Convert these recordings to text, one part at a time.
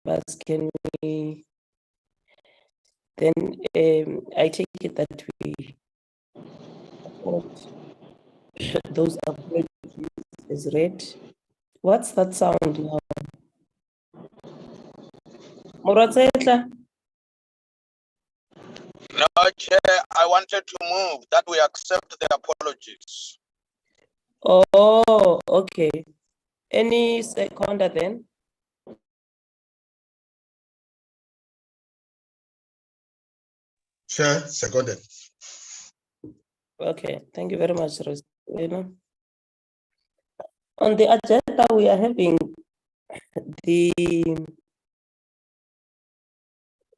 members, can we then I take it that we support those apologies as read. What's that sound now? Moratsetla? No, Chair, I wanted to move that we accept the apologies. Oh, okay. Any seconder then? Chair, seconded. Okay, thank you very much, Rosina. On the agenda, we are having we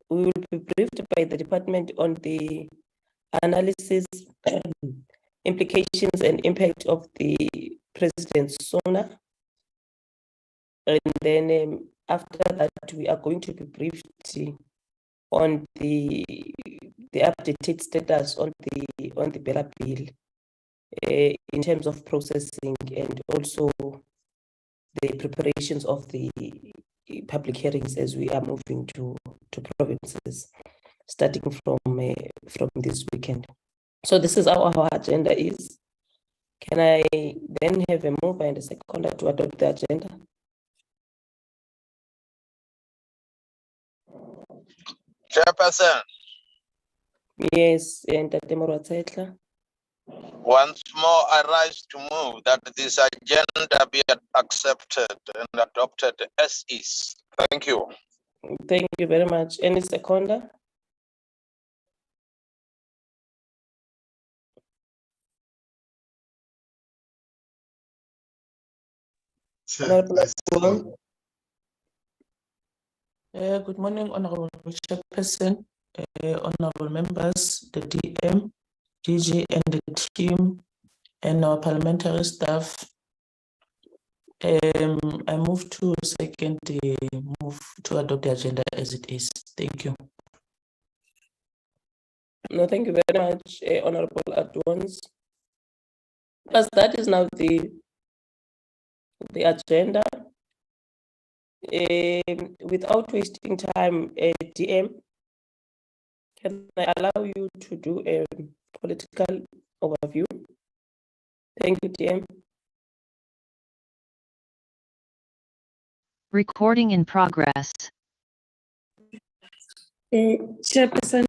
will be briefed by the department on the analysis, implications and impact of the President's SONA. And then after that, we are going to be briefed on the updated status on the BELA bill in terms of processing and also the preparations of the public hearings as we are moving to provinces, starting from this weekend. So this is how our agenda is. Can I then have a mover and a seconder to adopt the agenda? Chairperson. Yes, and Moratsetla. Once more, I rise to move that this agenda be accepted and adopted as is. Thank you. Thank you very much. Any seconder? Chair, good morning, Honorable Chairperson, honorable members, the DM, DG, and the team, and our parliamentary staff. I move to second the move to adopt the agenda as it is. Thank you. No, thank you very much, Honorable Adwans. Because that is now the agenda. Without wasting time, DM, can I allow you to do a political overview? Thank you, DM. Recording in progress. Chairperson,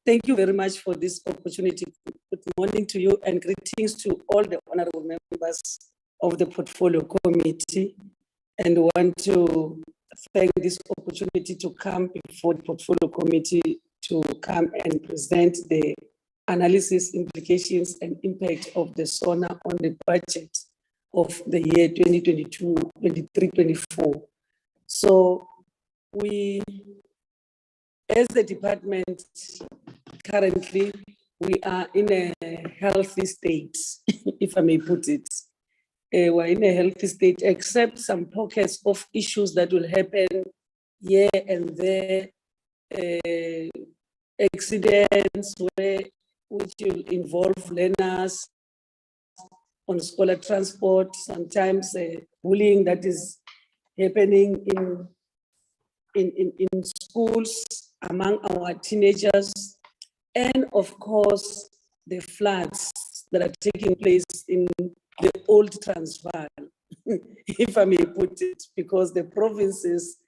thank you very much for this opportunity. Good morning to you and greetings to all the honorable members of the Portfolio Committee, and want to thank this opportunity to come before the Portfolio Committee to come and present the analysis, implications and impact of the SONA on the budget of the year 2022, 23, 24. So we, as the department, currently, we are in a healthy state, if I may put it. We're in a healthy state, except some pockets of issues that will happen here and there, accidents which will involve learners on scholar transport, sometimes bullying that is happening in schools among our teenagers, and of course, the floods that are taking place in the old Transvaal, if I may put it, because the provinces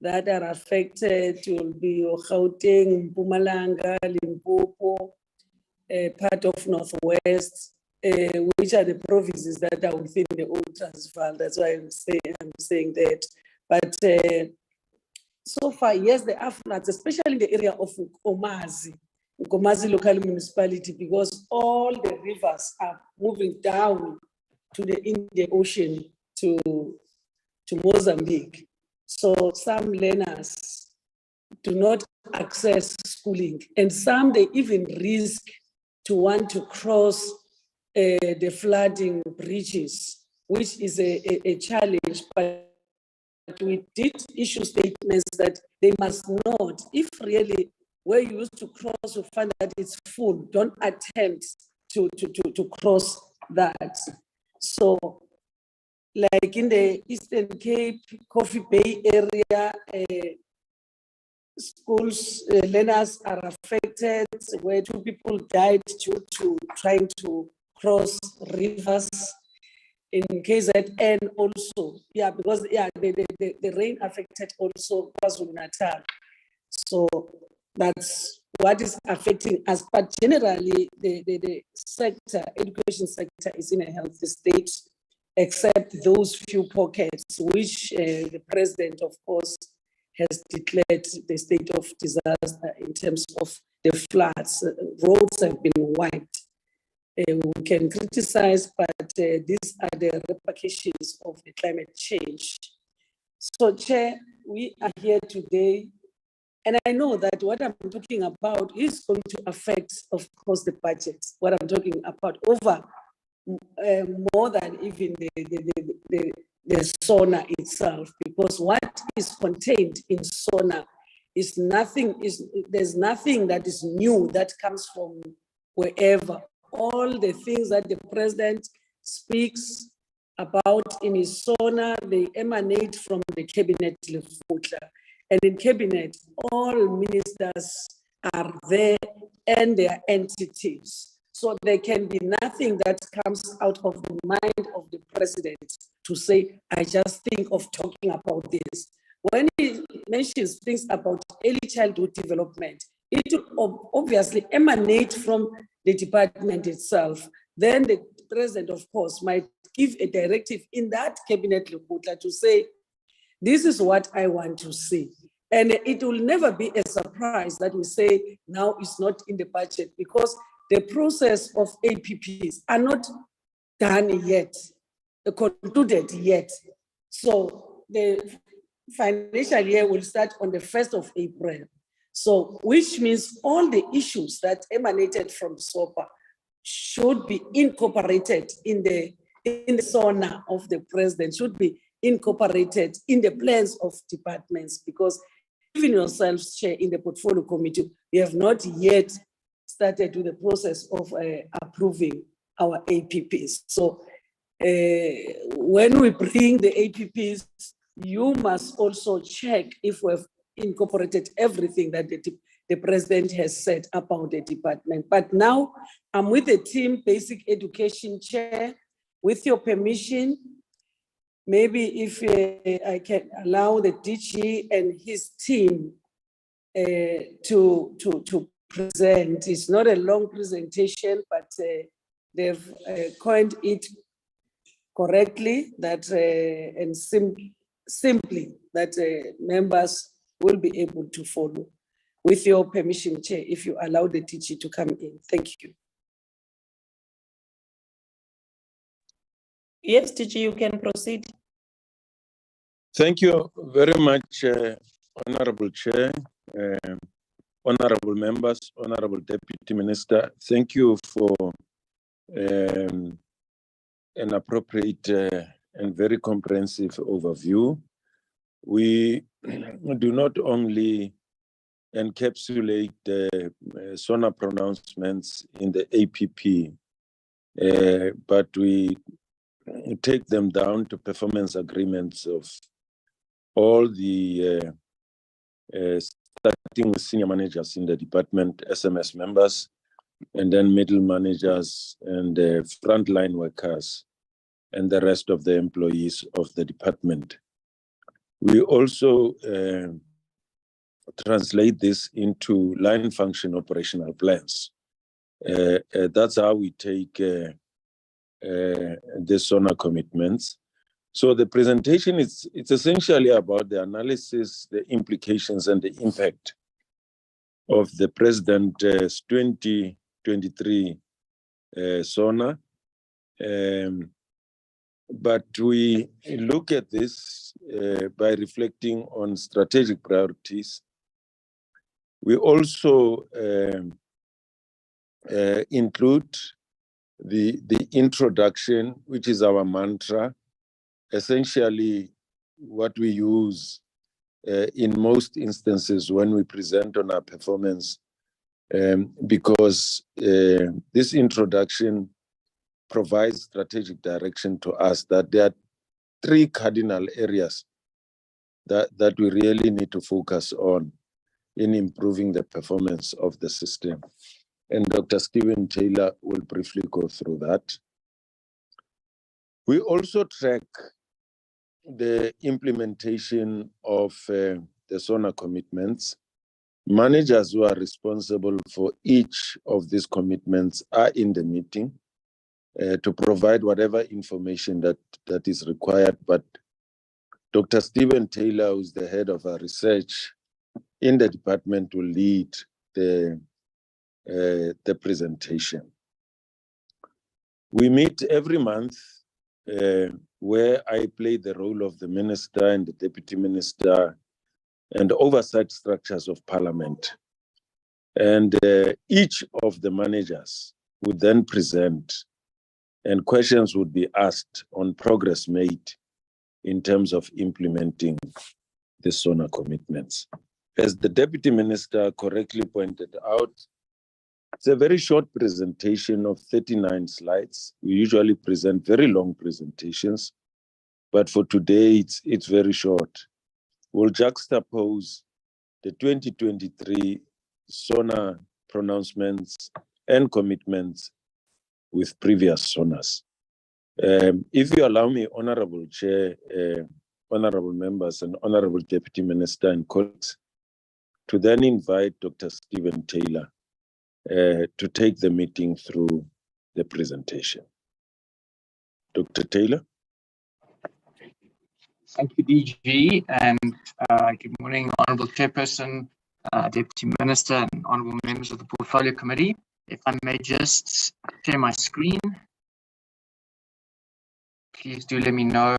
that are affected will be Gauteng, Mpumalanga, Limpopo, part of Northwest, which are the provinces that are within the old Transvaal. That's why I'm saying that. But so far, yes, there are floods, especially in the area of Nkomazi local municipality, because all the rivers are moving down to the Indian Ocean, to Mozambique. So some learners do not access schooling, and some they even risk to want to cross the flooding bridges, which is a challenge. But we did issue statements that they must not, if really where you used to cross, you find that it's full, don't attempt to cross that. So like in the Eastern Cape, Coffee Bay area, schools, learners are affected, where 2 people died due to trying to cross rivers. In KZN also, yeah, because the rain affected also KwaZulu-Natal. So that's what is affecting us. But generally, the sector, education sector is in a healthy state, except those few pockets, which the president, of course, has declared the state of disaster in terms of the floods. Roads have been wiped. We can criticize, but these are the repercussions of the climate change. So, Chair, we are here today, and I know that what I'm talking about is going to affect, of course, the budget. What I'm talking about over more than even the SONA itself, because what is contained in SONA is nothing, there's nothing that is new that comes from wherever. All the things that the president speaks about in his SONA, they emanate from the cabinet level. And in cabinet, all ministers are there and their entities. So there can be nothing that comes out of the mind of the president to say, I just think of talking about this. When he mentions things about early childhood development, it will obviously emanate from the department itself. Then the president, of course, might give a directive in that cabinet to say, this is what I want to see. And it will never be a surprise that we say now it's not in the budget, because the process of APPs are not done yet, concluded yet. So the financial year will start on the 1st of April. So, which means all the issues that emanated from SOPA should be incorporated in the SONA of the president, should be incorporated in the plans of departments, because even yourselves, Chair, in the portfolio committee, we have not yet started with the process of approving our APPs. So when we bring the APPs, you must also check if we've incorporated everything that the president has said about the department. But now I'm with the team, Basic Education Chair. With your permission, maybe if I can allow the DG and his team to present. It's not a long presentation, but they've coined it correctly that and simply that members will be able to follow. With your permission, Chair, if you allow the DG to come in. Thank you. Yes, DG, you can proceed. Thank you very much, Honorable Chair, honorable members, Honorable Deputy Minister. Thank you for an appropriate and very comprehensive overview. We do not only encapsulate the SONA pronouncements in the APP, but we take them down to performance agreements of all the starting with senior managers in the department, SMS members, and then middle managers and frontline workers and the rest of the employees of the department. We also translate this into line function operational plans. That's how we take the SONA commitments. So the presentation it's essentially about the analysis, the implications, and the impact of the President's 2023 SONA. But we look at this by reflecting on strategic priorities. We also include the introduction, which is our mantra, essentially what we use in most instances when we present on our performance, because this introduction provides strategic direction to us that there are three cardinal areas that we really need to focus on in improving the performance of the system. And Dr. Stephen Taylor will briefly go through that. We also track the implementation of the SONA commitments. Managers who are responsible for each of these commitments are in the meeting to provide whatever information that is required. But Dr. Stephen Taylor, who's the head of our research in the department, will lead the presentation. We meet every month where I play the role of the minister and the deputy minister and oversight structures of parliament. And each of the managers would then present and questions would be asked on progress made in terms of implementing the SONA commitments. As the deputy minister correctly pointed out, it's a very short presentation of 39 slides. We usually present very long presentations, but for today, it's very short. We'll juxtapose the 2023 SONA pronouncements and commitments with previous SONAs. If you allow me, Honorable Chair, Honorable Members, and Honorable Deputy Minister and colleagues, to then invite Dr. Stephen Taylor to take the meeting through the presentation. Dr. Taylor. Thank you, DG, and good morning, Honourable Chairperson, Deputy Minister, and Honourable members of the Portfolio Committee. If I may just share my screen, please do let me know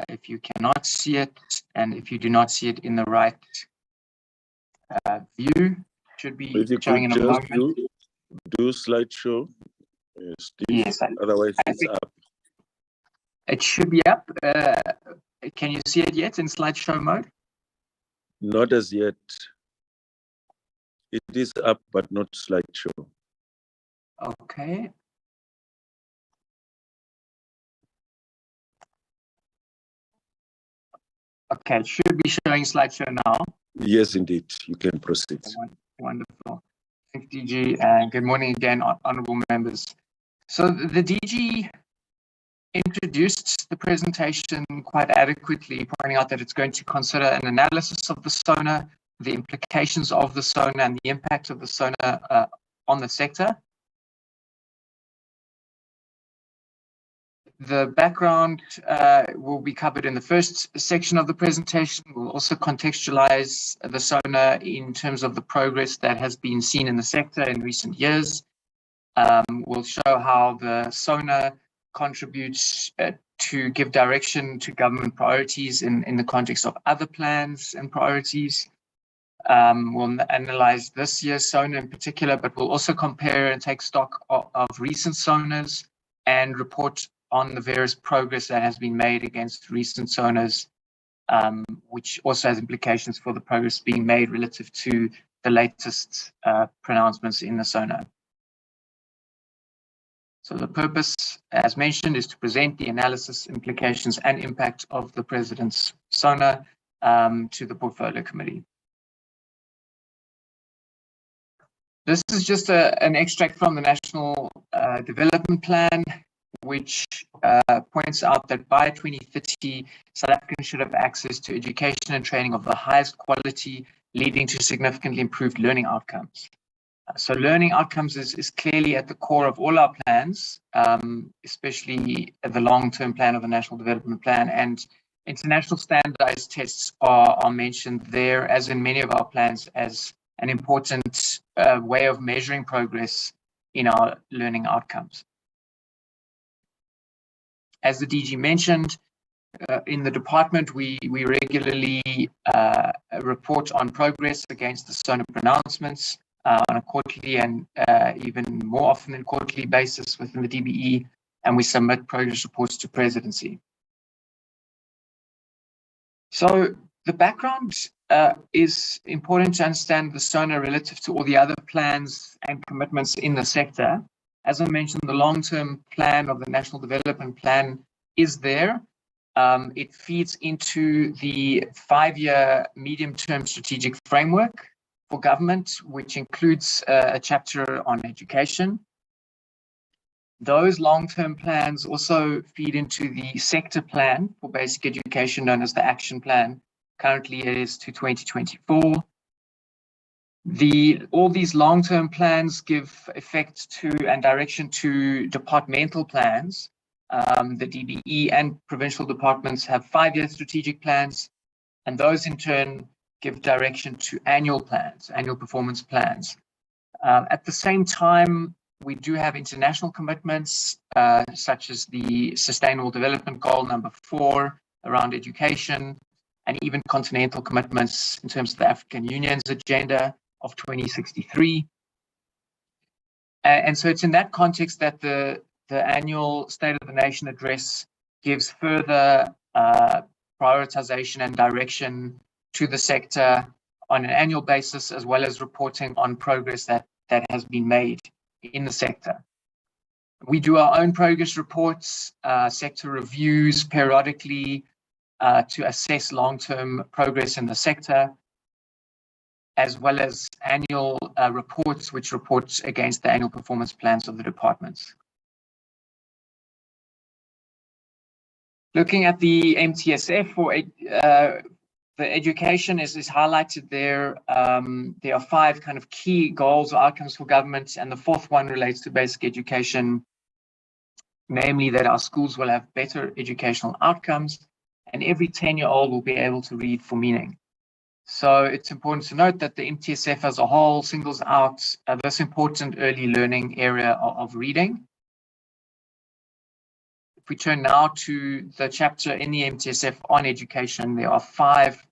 if you cannot see it, and if you do not see it in the right view. Should be showing in a moment. Do slideshow, Steve. Yes, Otherwise it's up. It should be up. Can you see it yet in slideshow mode? Not as yet. It is up, but not slideshow. Okay. Okay, it should be showing slideshow now. Yes, indeed. You can proceed. Wonderful. Thank you, DG, and good morning again, honourable members. So the DG introduced the presentation quite adequately, pointing out that it's going to consider an analysis of the SONA, the implications of the SONA, and the impact of the SONA on the sector. The background will be covered in the first section of the presentation. We'll also contextualize the SONA in terms of the progress that has been seen in the sector in recent years. We'll show how the SONA contributes to give direction to government priorities in the context of other plans and priorities. We'll analyze this year's SONA in particular, but we'll also compare and take stock of recent SONAs and report on the various progress that has been made against recent SONAs, which also has implications for the progress being made relative to the latest pronouncements in the SONA. So the purpose, as mentioned, is to present the analysis, implications, and impact of the President's SONA to the Portfolio Committee. This is just an extract from the National Development Plan, which points out that by 2030, South Africans should have access to education and training of the highest quality, leading to significantly improved learning outcomes. So learning outcomes is clearly at the core of all our plans, especially the long-term plan of the National Development Plan, and international standardized tests are mentioned there, as in many of our plans, as an important way of measuring progress in our learning outcomes. As the DG mentioned, in the department, we regularly report on progress against the SONA pronouncements on a quarterly and even more often than quarterly basis within the DBE, and we submit progress reports to Presidency. So the background is important to understand the SONA relative to all the other plans and commitments in the sector. As I mentioned, the long-term plan of the National Development Plan is there, It feeds into the 5-year medium-term strategic framework for government, which includes a chapter on education. Those long-term plans also feed into the sector plan for basic education, known as the action plan. Currently, it is to 2024. All these long-term plans give effect to and direction to departmental plans. The DBE and provincial departments have 5-year strategic plans, and those in turn give direction to annual plans, annual performance plans. At the same time, we do have international commitments, such as the Sustainable Development Goal number 4 around education, and even continental commitments in terms of the African Union's agenda of 2063. And so it's in that context that the annual State of the Nation address gives further prioritization and direction to the sector on an annual basis, as well as reporting on progress that has been made in the sector. We do our own progress reports, sector reviews periodically to assess long-term progress in the sector, as well as annual reports, which reports against the annual performance plans of the departments. Looking at the MTSF for the education is highlighted there. There are 5 kind of key goals or outcomes for government, and the 4th one relates to basic education, namely that our schools will have better educational outcomes, and every 10-year-old will be able to read for meaning. So it's important to note that the MTSF as a whole singles out this important early learning area of reading. If we turn now to the chapter in the MTSF on education, there are 5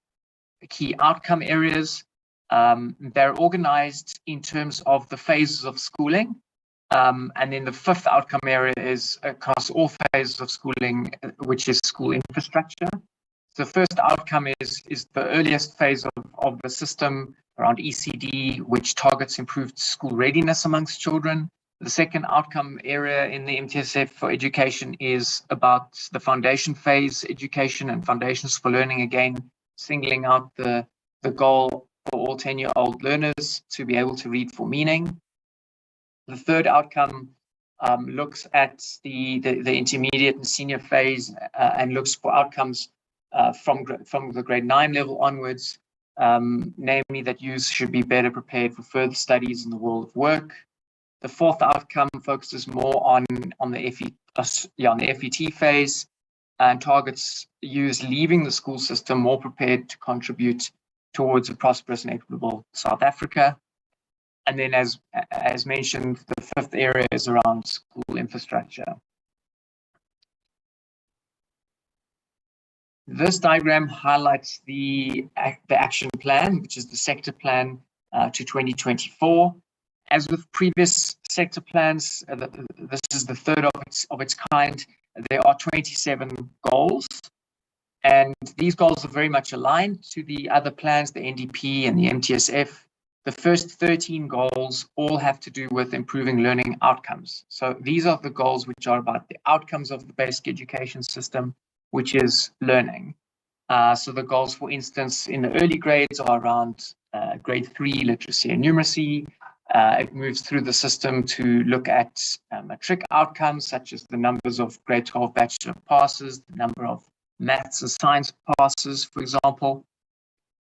key outcome areas. They're organized in terms of the phases of schooling. And then the 5th outcome area is across all phases of schooling, which is school infrastructure. The first outcome is the earliest phase of the system around ECD, which targets improved school readiness amongst children. The second outcome area in the MTSF for education is about the foundation phase education and foundations for learning, again, singling out the goal for all 10-year-old learners to be able to read for meaning. The third outcome looks at the intermediate and senior phase and looks for outcomes from the grade 9 level onwards, namely that youth should be better prepared for further studies in the world of work. The 4th outcome focuses more on the FET phase and targets youth leaving the school system more prepared to contribute towards a prosperous and equitable South Africa. And then, as mentioned, the 5th area is around school infrastructure. This diagram highlights the action plan, which is the sector plan to 2024. As with previous sector plans, this is the 3rd of its kind. There are 27 goals, and these goals are very much aligned to the other plans, the NDP and the MTSF. The first 13 goals all have to do with improving learning outcomes. So these are the goals which are about the outcomes of the basic education system, which is learning. So the goals, for instance, in the early grades are around grade 3 literacy and numeracy. It moves through the system to look at matric outcomes, such as the numbers of grade 12 bachelor passes, the number of maths and science passes, for example.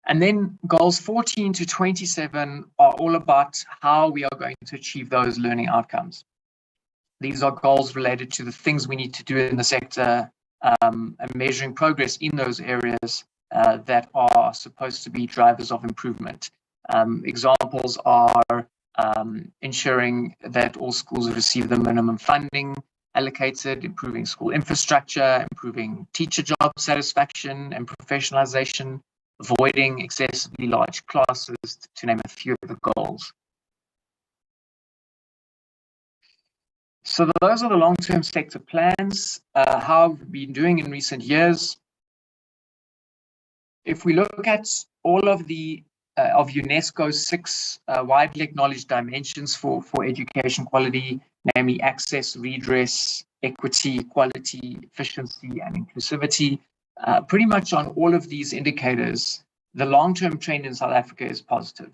And then goals 14 to 27 are all about how we are going to achieve those learning outcomes. These are goals related to the things we need to do in the sector and measuring progress in those areas that are supposed to be drivers of improvement. Examples are ensuring that all schools receive the minimum funding allocated, improving school infrastructure, improving teacher job satisfaction and professionalization, avoiding excessively large classes, to name a few of the goals. So those are the long-term sector plans. How have we been doing in recent years? If we look at all of the of UNESCO's 6 widely acknowledged dimensions for education quality, namely access, redress, equity, equality, efficiency, and inclusivity. Pretty much on all of these indicators, the long-term trend in South Africa is positive.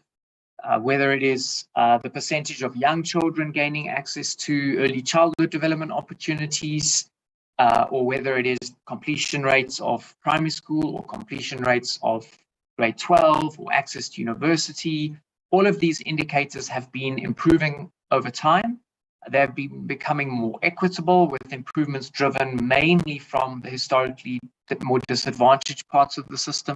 Whether it is the percentage of young children gaining access to early childhood development opportunities, or whether it is completion rates of primary school or completion rates of grade 12 or access to university, all of these indicators have been improving over time. They've been becoming more equitable, with improvements driven mainly from the historically more disadvantaged parts of the system.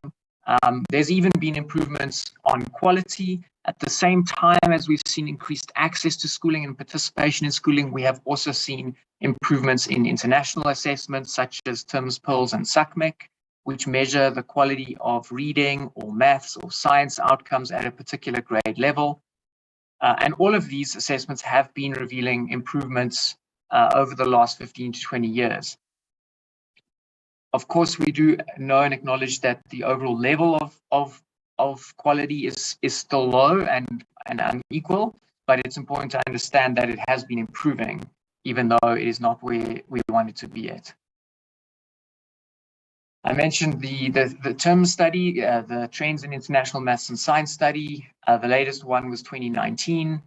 There's even been improvements on quality. At the same time as we've seen increased access to schooling and participation in schooling, we have also seen improvements in international assessments such as TIMSS, PILS, and SACMEC, which measure the quality of reading or maths or science outcomes at a particular grade level. And all of these assessments have been revealing improvements over the last 15 to 20 years. Of course, we do know and acknowledge that the overall level of quality is still low and unequal, but it's important to understand that it has been improving, even though it is not where we want it to be at. I mentioned the TIMSS study, the Trends in International Maths and Science study. The latest one was 2019,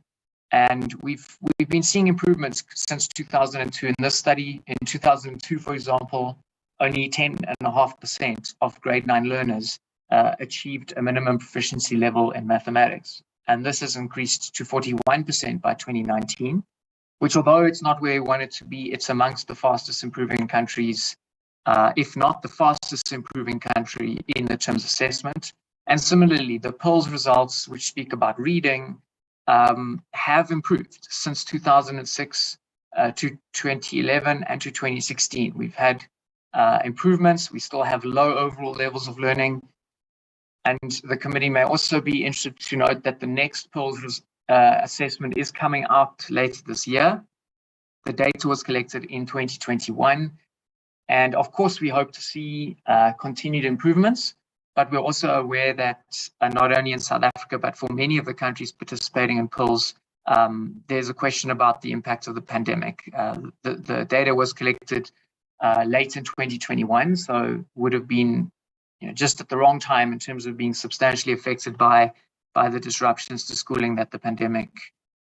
and we've been seeing improvements since 2002 in this study. In 2002, for example, only 10.5% of grade 9 learners achieved a minimum proficiency level in mathematics. And this has increased to 41% by 2019, which, although it's not where we want it to be, it's amongst the fastest improving countries, if not the fastest improving country in the TIMSS assessment. And similarly, the PILS results, which speak about reading, have improved since 2006 to 2011 and to 2016. We've had improvements. We still have low overall levels of learning. And the committee may also be interested to note that the next PILS assessment is coming out later this year. The data was collected in 2021. And of course, we hope to see continued improvements, but we're also aware that not only in South Africa, but for many of the countries participating in PILS, there's a question about the impact of the pandemic. The data was collected late in 2021, so would have been just at the wrong time in terms of being substantially affected by the disruptions to schooling that the pandemic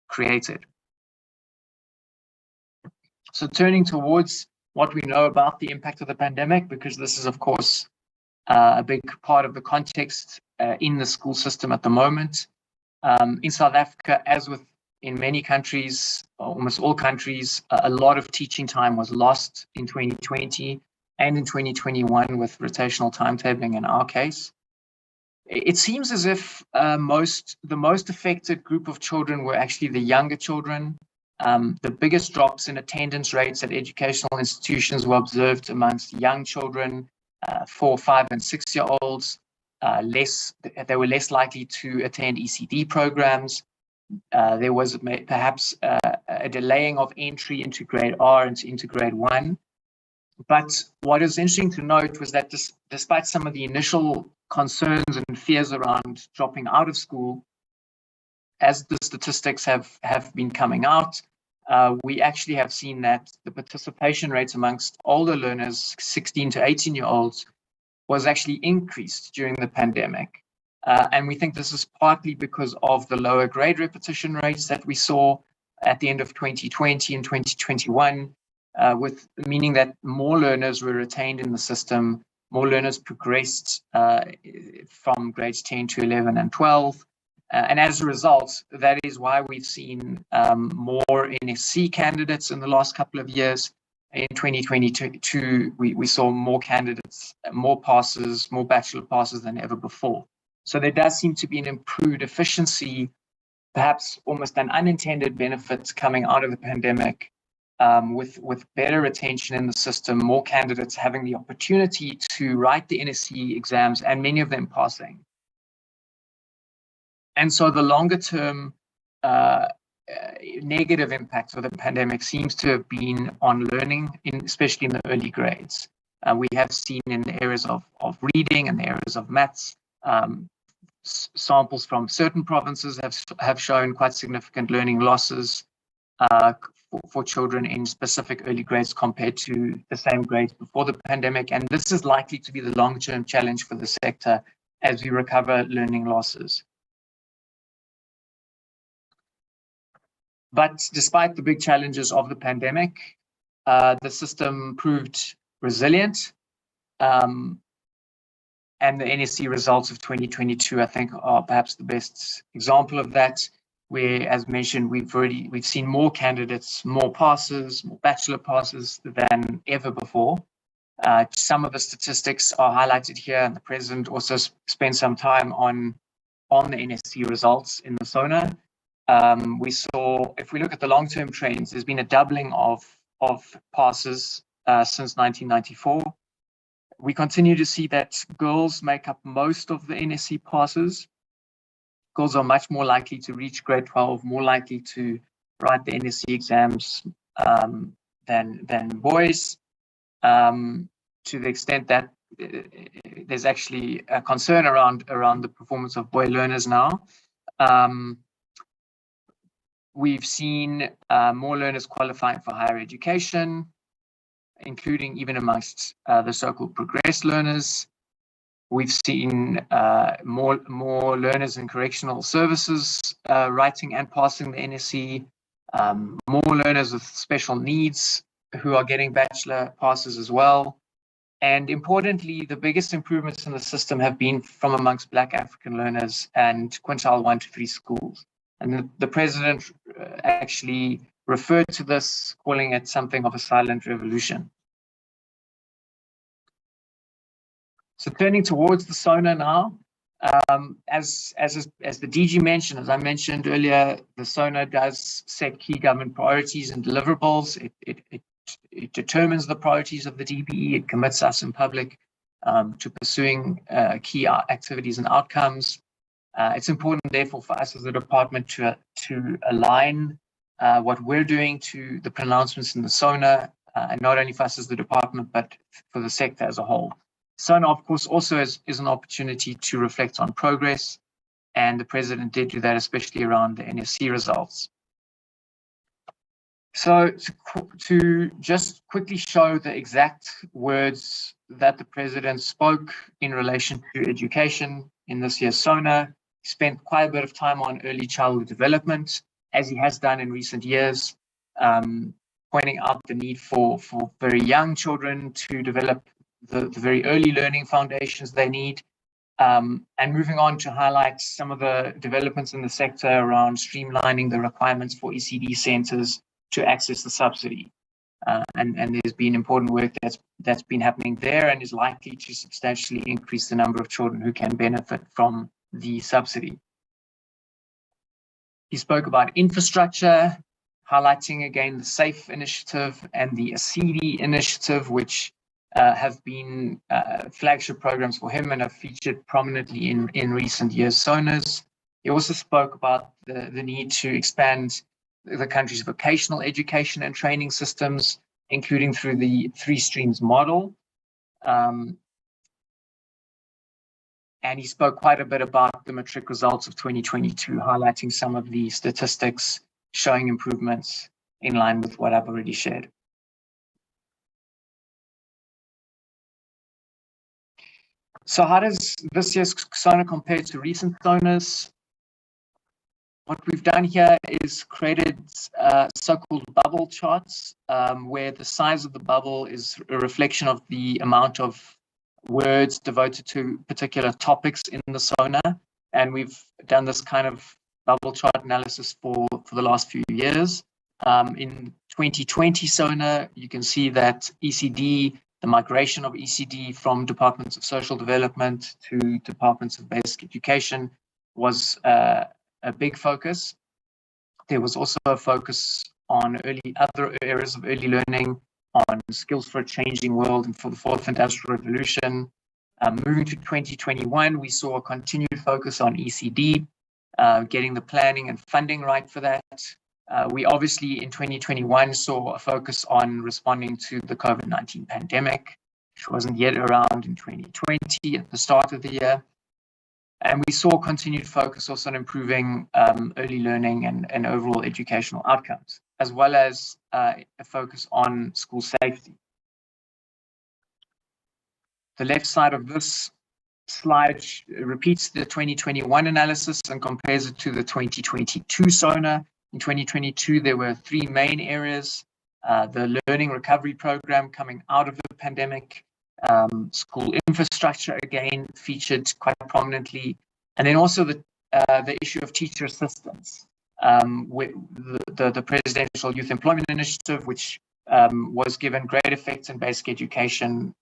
created. So turning towards what we know about the impact of the pandemic, because this is, of course, a big part of the context in the school system at the moment. In South Africa, as with in many countries, almost all countries, a lot of teaching time was lost in 2020 and in 2021 with rotational timetabling in our case. It seems as if the most affected group of children were actually the younger children. The biggest drops in attendance rates at educational institutions were observed amongst young children, 4, 5, and 6-year-olds. They were less likely to attend ECD programs. There was perhaps a delaying of entry into grade R and into grade 1. But what is interesting to note was that despite some of the initial concerns and fears around dropping out of school, as the statistics have been coming out, we actually have seen that the participation rates amongst older learners, 16 to 18-year-olds, was actually increased during the pandemic. And we think this is partly because of the lower grade repetition rates that we saw at the end of 2020 and 2021, with meaning that more learners were retained in the system, more learners progressed from grades 10 to 11 and 12. And as a result, that is why we've seen more NSC candidates in the last couple of years. In 2022, we saw more candidates, more passes, more bachelor passes than ever before. So there does seem to be an improved efficiency, perhaps almost an unintended benefit coming out of the pandemic, with better retention in the system, more candidates having the opportunity to write the NSC exams, and many of them passing. And so the longer term negative impact of the pandemic seems to have been on learning, especially in the early grades. We have seen in the areas of reading and the areas of maths, samples from certain provinces have shown quite significant learning losses. for children in specific early grades compared to the same grades before the pandemic. And this is likely to be the long-term challenge for the sector as we recover learning losses. But despite the big challenges of the pandemic, the system proved resilient. And the NSC results of 2022, I think, are perhaps the best example of that, where, as mentioned, we've seen more candidates, more passes, more bachelor passes than ever before. Some of the statistics are highlighted here, and the president also spent some time on the NSC results in the SONA. We saw, if we look at the long-term trends, there's been a doubling of passes since 1994. We continue to see that girls make up most of the NSC passes. Girls are much more likely to reach grade 12, more likely to write the NSC exams than boys, to the extent that there's actually a concern around the performance of boy learners now. We've seen more learners qualifying for higher education, including even amongst the so-called progressed learners. We've seen more learners in correctional services writing and passing the NSC, more learners with special needs who are getting bachelor passes as well. And importantly, the biggest improvements in the system have been from amongst Black African learners and quintile 1 to 3 schools. And the president actually referred to this, calling it something of a silent revolution. So turning towards the SONA now, as the DG mentioned, as I mentioned earlier, the SONA does set key government priorities and deliverables. It determines the priorities of the DBE. It commits us in public to pursuing key activities and outcomes. It's important, therefore, for us as a department to align what we're doing to the pronouncements in the SONA, and not only for us as the department, but for the sector as a whole. SONA, of course, also is an opportunity to reflect on progress, and the president did do that, especially around the NSC results. So to just quickly show the exact words that the president spoke in relation to education in this year's SONA, he spent quite a bit of time on early childhood development, as he has done in recent years, pointing out the need for very young children to develop the very early learning foundations they need, and moving on to highlight some of the developments in the sector around streamlining the requirements for ECD centers to access the subsidy. And there's been important work that's been happening there and is likely to substantially increase the number of children who can benefit from the subsidy. He spoke about infrastructure, highlighting again the SAFE initiative and the ACD initiative, which have been flagship programs for him and have featured prominently in recent years' SONAs. He also spoke about the need to expand the country's vocational education and training systems, including through the 3 streams model. And he spoke quite a bit about the matric results of 2022, highlighting some of the statistics showing improvements in line with what I've already shared. So how does this year's SONA compare to recent SONAs? What we've done here is created so-called bubble charts, where the size of the bubble is a reflection of the amount of words devoted to particular topics in the SONA. And we've done this kind of bubble chart analysis for the last few years. In 2020 SONA, you can see that ECD, the migration of ECD from departments of social development to departments of basic education was a big focus. There was also a focus on other areas of early learning, on skills for a changing world and for the 4th Industrial Revolution. Moving to 2021, we saw a continued focus on ECD, getting the planning and funding right for that. We obviously in 2021 saw a focus on responding to the COVID-19 pandemic, which wasn't yet around in 2020 at the start of the year. And we saw continued focus also on improving early learning and overall educational outcomes. as well as a focus on school safety. The left side of this slide repeats the 2021 analysis and compares it to the 2022 SONA. In 2022, there were three main areas: the learning recovery program coming out of the pandemic, school infrastructure again featured quite prominently, and then also the issue of teacher assistance, with the Presidential Youth Employment Initiative, which was given great effects in basic education,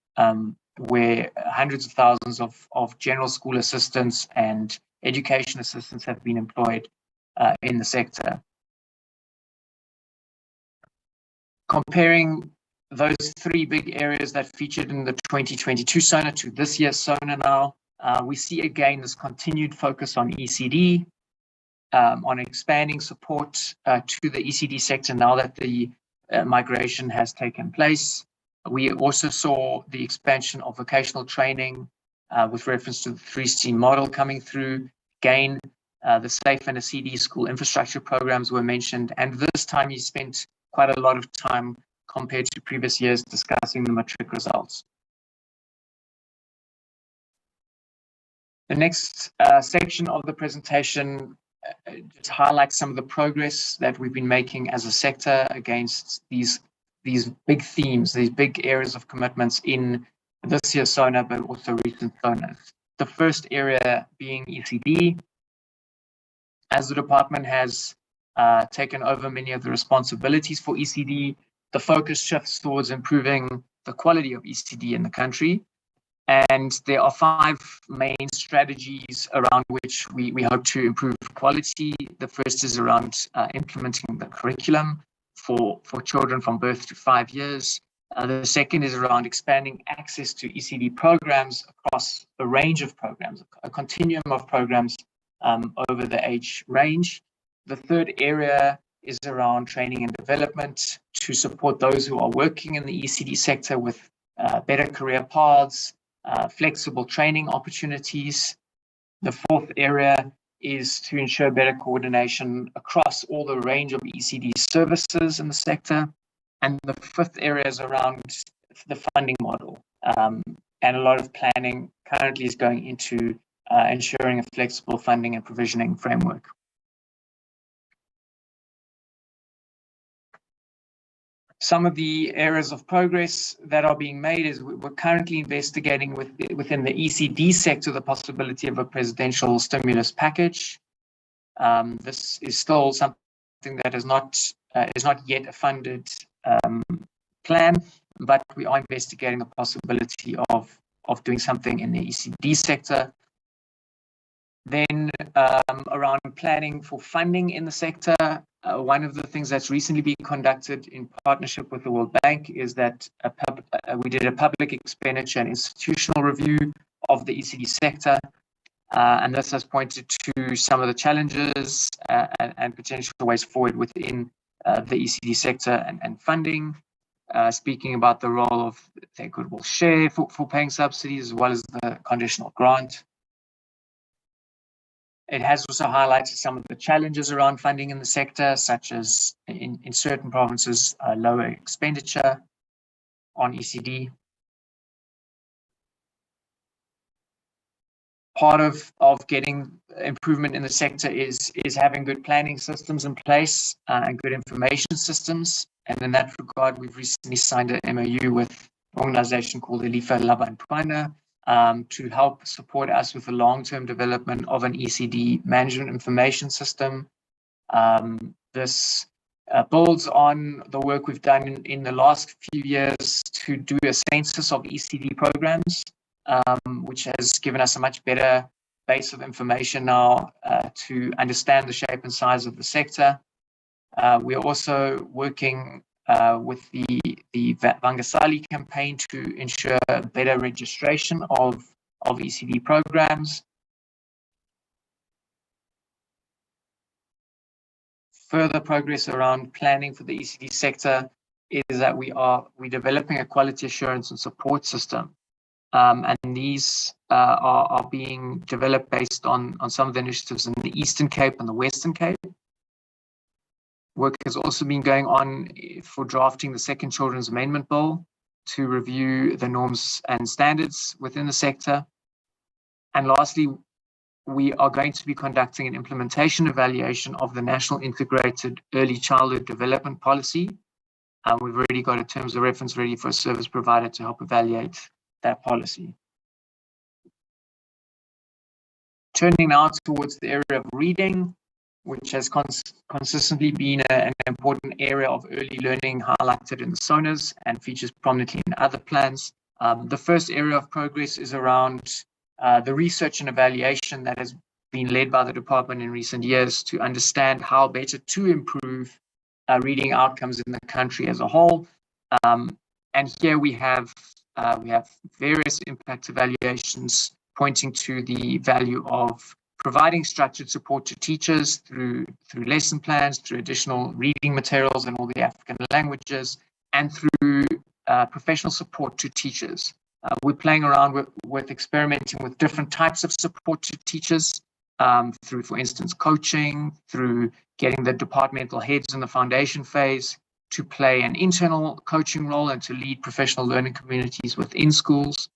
where hundreds of thousands of general school assistants and education assistants have been employed in the sector. Comparing those three big areas that featured in the 2022 SONA to this year's SONA now, we see again this continued focus on ECD, on expanding support to the ECD sector now that the migration has taken place. We also saw the expansion of vocational training with reference to the 3C model coming through. Again, the SAFE and the CD school infrastructure programs were mentioned, and this time you spent quite a lot of time compared to previous years discussing the matric results. The next section of the presentation just highlights some of the progress that we've been making as a sector against these big themes, these big areas of commitments in this year's SONA, but also recent SONAs. The first area being ECD. As the department has taken over many of the responsibilities for ECD, the focus shifts towards improving the quality of ECD in the country. And there are 5 main strategies around which we hope to improve quality. The first is around implementing the curriculum for children from birth to 5 years. The second is around expanding access to ECD programs across a range of programs, a continuum of programs over the age range. The third area is around training and development to support those who are working in the ECD sector with better career paths, flexible training opportunities. The fourth area is to ensure better coordination across all the range of ECD services in the sector. And the fifth area is around the funding model. And a lot of planning currently is going into ensuring a flexible funding and provisioning framework. Some of the areas of progress that are being made is we're currently investigating within the ECD sector the possibility of a presidential stimulus package. This is still something that is not yet a funded plan, but we are investigating the possibility of doing something in the ECD sector. Then around planning for funding in the sector, one of the things that's recently been conducted in partnership with the World Bank is that we did a public expenditure and institutional review of the ECD sector, and this has pointed to some of the challenges and potential ways forward within the ECD sector and funding, speaking about the role of the equitable share for paying subsidies as well as the conditional grant. It has also highlighted some of the challenges around funding in the sector, such as in certain provinces, lower expenditure on ECD. Part of getting improvement in the sector is having good planning systems in place and good information systems. And in that regard, we've recently signed an MOU with an organization called Elifa Labantwana, to help support us with the long-term development of an ECD management information system. This builds on the work we've done in the last few years to do a census of ECD programs, which has given us a much better base of information now to understand the shape and size of the sector. We are also working with the Vangasali campaign to ensure better registration of ECD programs. Further progress around planning for the ECD sector is that we're developing a quality assurance and support system. And these are being developed based on some of the initiatives in the Eastern Cape and the Western Cape. Work has also been going on for drafting the second Children's Amendment Bill to review the norms and standards within the sector. And lastly, we are going to be conducting an implementation evaluation of the National Integrated Early Childhood Development Policy. We've already got a terms of reference ready for a service provider to help evaluate that policy. Turning now towards the area of reading, which has consistently been an important area of early learning highlighted in the SONAs and features prominently in other plans. The first area of progress is around the research and evaluation that has been led by the department in recent years to understand how better to improve reading outcomes in the country as a whole. And here we have various impact evaluations pointing to the value of providing structured support to teachers through lesson plans, through additional reading materials in all the African languages, and through professional support to teachers. We're playing around with experimenting with different types of support to teachers through, for instance, coaching, through getting the departmental heads in the foundation phase to play an internal coaching role and to lead professional learning communities within schools.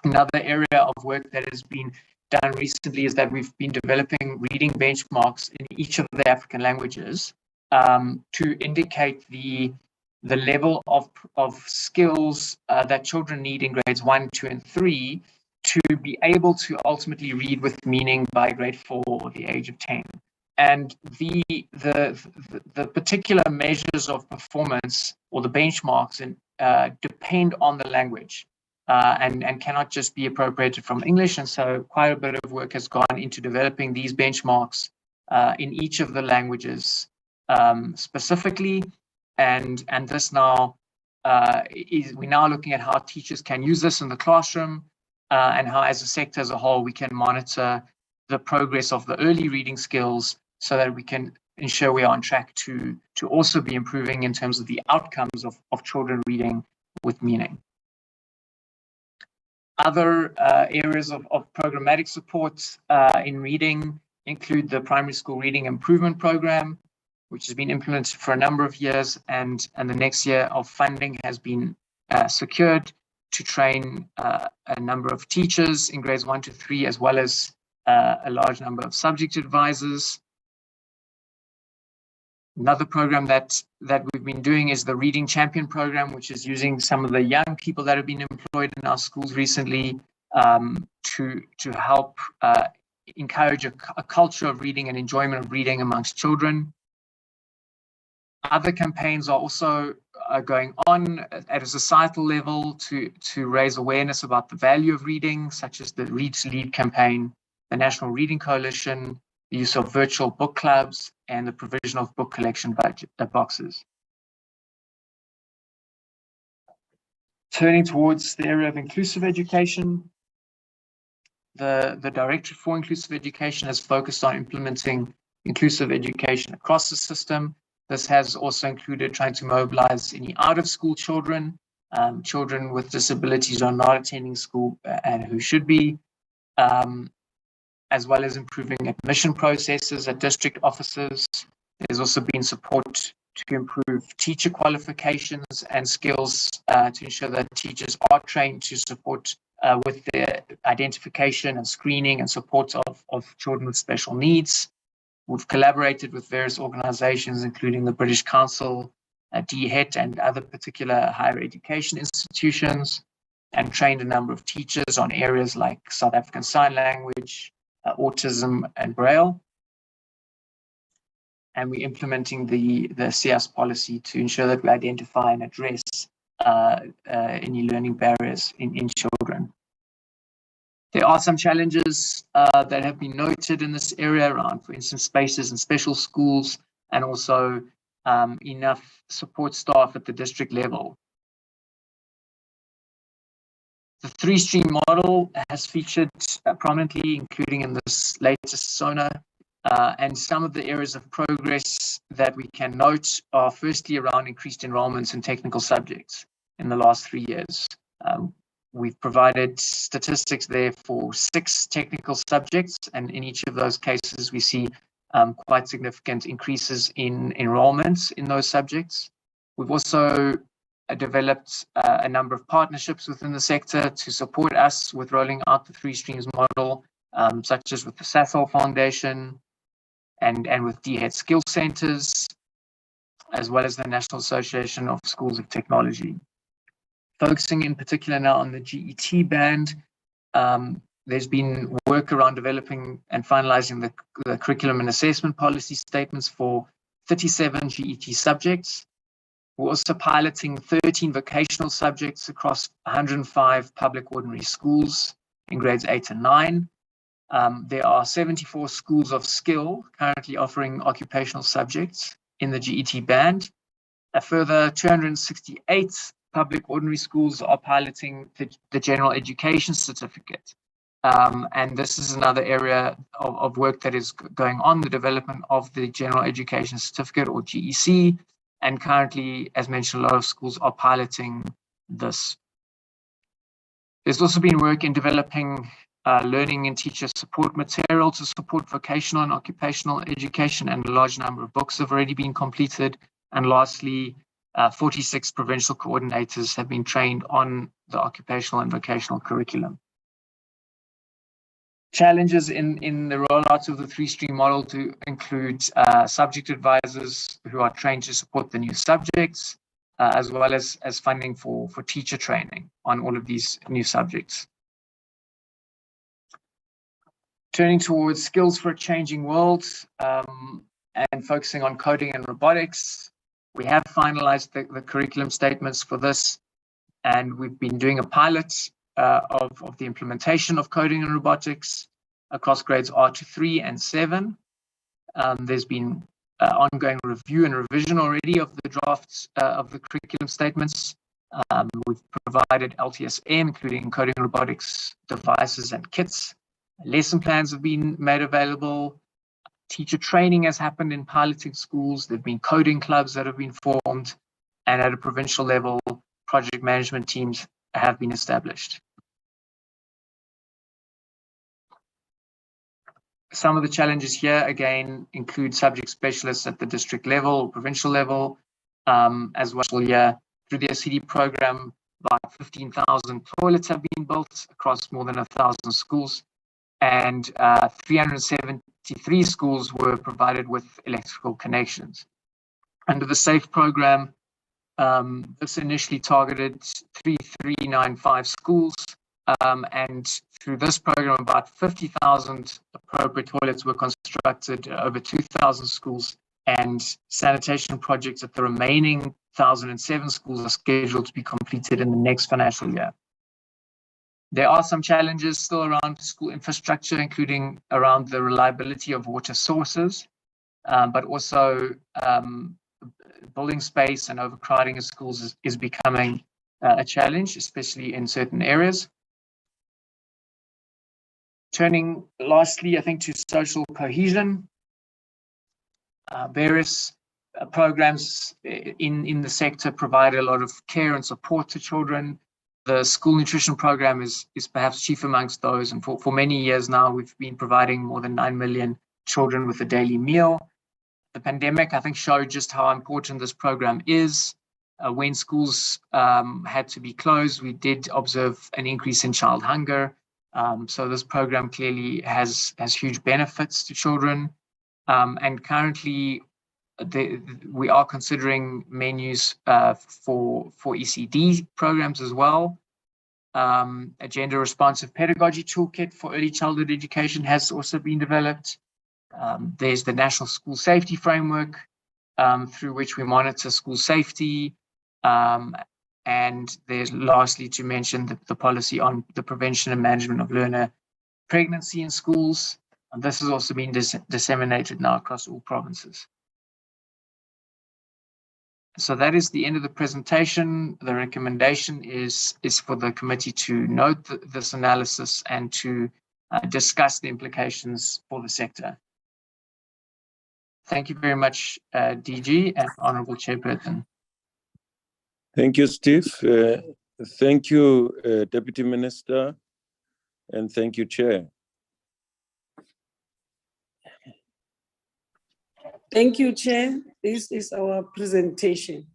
Another area of work that has been done recently is that we've been developing reading benchmarks in each of the African languages to indicate the level of skills that children need in grades 1, 2, and 3 to be able to ultimately read with meaning by grade 4 or the age of 10. And the particular measures of performance or the benchmarks depend on the language. And cannot just be appropriated from English. And so quite a bit of work has gone into developing these benchmarks in each of the languages specifically. And this now we're now looking at how teachers can use this in the classroom and how as a sector as a whole, we can monitor the progress of the early reading skills so that we can ensure we are on track to also be improving in terms of the outcomes of children reading with meaning. Other areas of programmatic support in reading include the Primary School Reading Improvement Program, which has been implemented for a number of years, and the next year of funding has been secured to train a number of teachers in grades 1 to 3, as well as a large number of subject advisors. Another program that we've been doing is the Reading Champion program, which is using some of the young people that have been employed in our schools recently to help encourage a culture of reading and enjoyment of reading amongst children. Other campaigns are also going on at a societal level to raise awareness about the value of reading, such as the Read to Lead campaign, the National Reading Coalition, the use of virtual book clubs, and the provision of book collection boxes. Turning towards the area of inclusive education, the Directorate for Inclusive Education has focused on implementing inclusive education across the system. This has also included trying to mobilize any out-of-school children, children with disabilities who are not attending school and who should be, as well as improving admission processes at district offices. There's also been support to improve teacher qualifications and skills to ensure that teachers are trained to support with the identification and screening and support of children with special needs. We've collaborated with various organizations, including the British Council, DHET, and other particular higher education institutions, and trained a number of teachers on areas like South African Sign Language, autism, and Braille. And we're implementing the CS policy to ensure that we identify and address any learning barriers in children. There are some challenges that have been noted in this area around, for instance, spaces in special schools, and also enough support staff at the district level. The three-stream model has featured prominently, including in this latest SONA, and some of the areas of progress that we can note are firstly around increased enrollments in technical subjects in the last 3 years. We've provided statistics there for 6 technical subjects, and in each of those cases we see quite significant increases in enrollments in those subjects. We've also developed a number of partnerships within the sector to support us with rolling out the 3 streams model, such as with the Sasol Foundation and with DHET Skill Centers, as well as the National Association of Schools of Technology. Focusing in particular now on the GET band, there's been work around developing and finalizing the curriculum and assessment policy statements for 37 GET subjects. We're also piloting 13 vocational subjects across 105 public ordinary schools in grades 8 and 9. There are 74 schools of skill currently offering occupational subjects in the GET band. A further 268 public ordinary schools are piloting the general education certificate. And this is another area of work that is going on, the development of the general education certificate, or GEC. And currently, as mentioned, a lot of schools are piloting this. There's also been work in developing learning and teacher support material to support vocational and occupational education, and a large number of books have already been completed. And lastly, 46 provincial coordinators have been trained on the occupational and vocational curriculum. Challenges in the rollout of the 3-stream model to include subject advisors who are trained to support the new subjects, as well as funding for teacher training on all of these new subjects. Turning towards skills for a changing world, and focusing on coding and robotics, we have finalized the curriculum statements for this, and we've been doing a pilot of the implementation of coding and robotics across grades R to 3 and 7. There's been ongoing review and revision already of the drafts of the curriculum statements. We've provided LTSM, including coding and robotics devices and kits. Lesson plans have been made available. Teacher training has happened in piloting schools. There have been coding clubs that have been formed, and at a provincial level, project management teams have been established. Some of the challenges here, again, include subject specialists at the district level or provincial level, as well. Through the SCD program, about 15,000 toilets have been built across more than 1,000 schools, and 373 schools were provided with electrical connections. Under the SAFE program, this initially targeted 3,395 schools, and through this program, about 50,000 appropriate toilets were constructed over 2,000 schools, and sanitation projects at the remaining 1,007 schools are scheduled to be completed in the next financial year. There are some challenges still around school infrastructure, including around the reliability of water sources, but also building space and overcrowding of schools is becoming a challenge, especially in certain areas. Turning lastly, I think, to social cohesion. Various programs in the sector provide a lot of care and support to children. The school nutrition program is perhaps chief amongst those, and for many years now, we've been providing more than 9 million children with a daily meal. The pandemic, I think, showed just how important this program is. When schools had to be closed, we did observe an increase in child hunger. So this program clearly has huge benefits to children. And currently, we are considering menus for ECD programs as well. A gender responsive pedagogy toolkit for early childhood education has also been developed. There's the National School Safety Framework, through which we monitor school safety. And there's lastly to mention the policy on the prevention and management of learner pregnancy in schools. And this has also been disseminated now across all provinces. So that is the end of the presentation. The recommendation is for the committee to note this analysis and to discuss the implications for the sector. Thank you very much, DG and Honourable Chairperson. Thank you, Steve. Thank you, Deputy Minister, and thank you, Chair. Thank you, Chair. This is our presentation.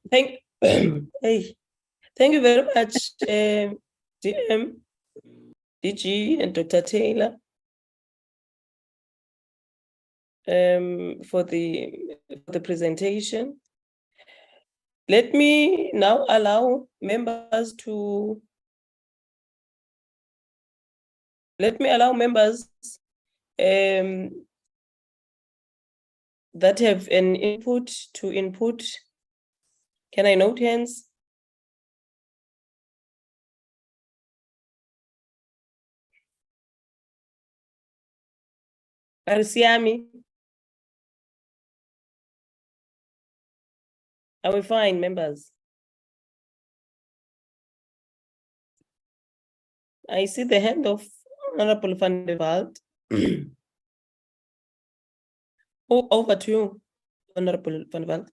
Thank you very much, DM, DG, and Dr. Taylor, for the presentation. Let me now allow members that have an input to input. Can I note hands? Arisiami? Are we fine, members? I see the hand of Honorable Van der Walt. Over to you, Honorable Van der Walt.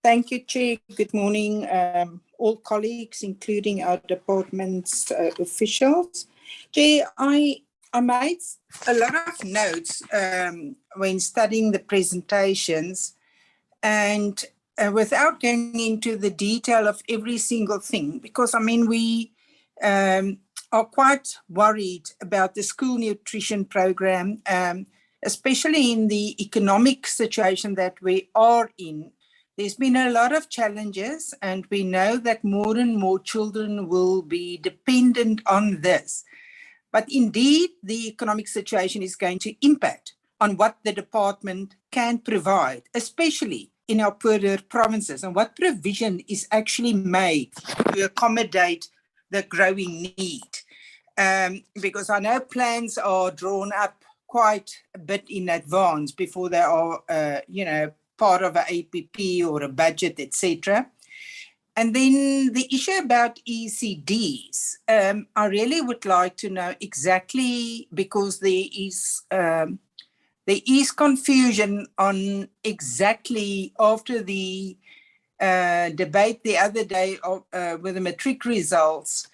Thank you, Chair. Good morning, all colleagues, including our department's officials. Chair, I made a lot of notes when studying the presentations, and without going into the detail of every single thing, because I mean, we are quite worried about the school nutrition program, especially in the economic situation that we are in. There's been a lot of challenges, and we know that more and more children will be dependent on this. But indeed, the economic situation is going to impact on what the department can provide, especially in our poorer provinces, and what provision is actually made to accommodate the growing need. Because I know plans are drawn up quite a bit in advance before they are, part of an APP or a budget, etc. And then the issue about ECDs, I really would like to know exactly, because there is confusion on exactly after the debate the other day with the matric results,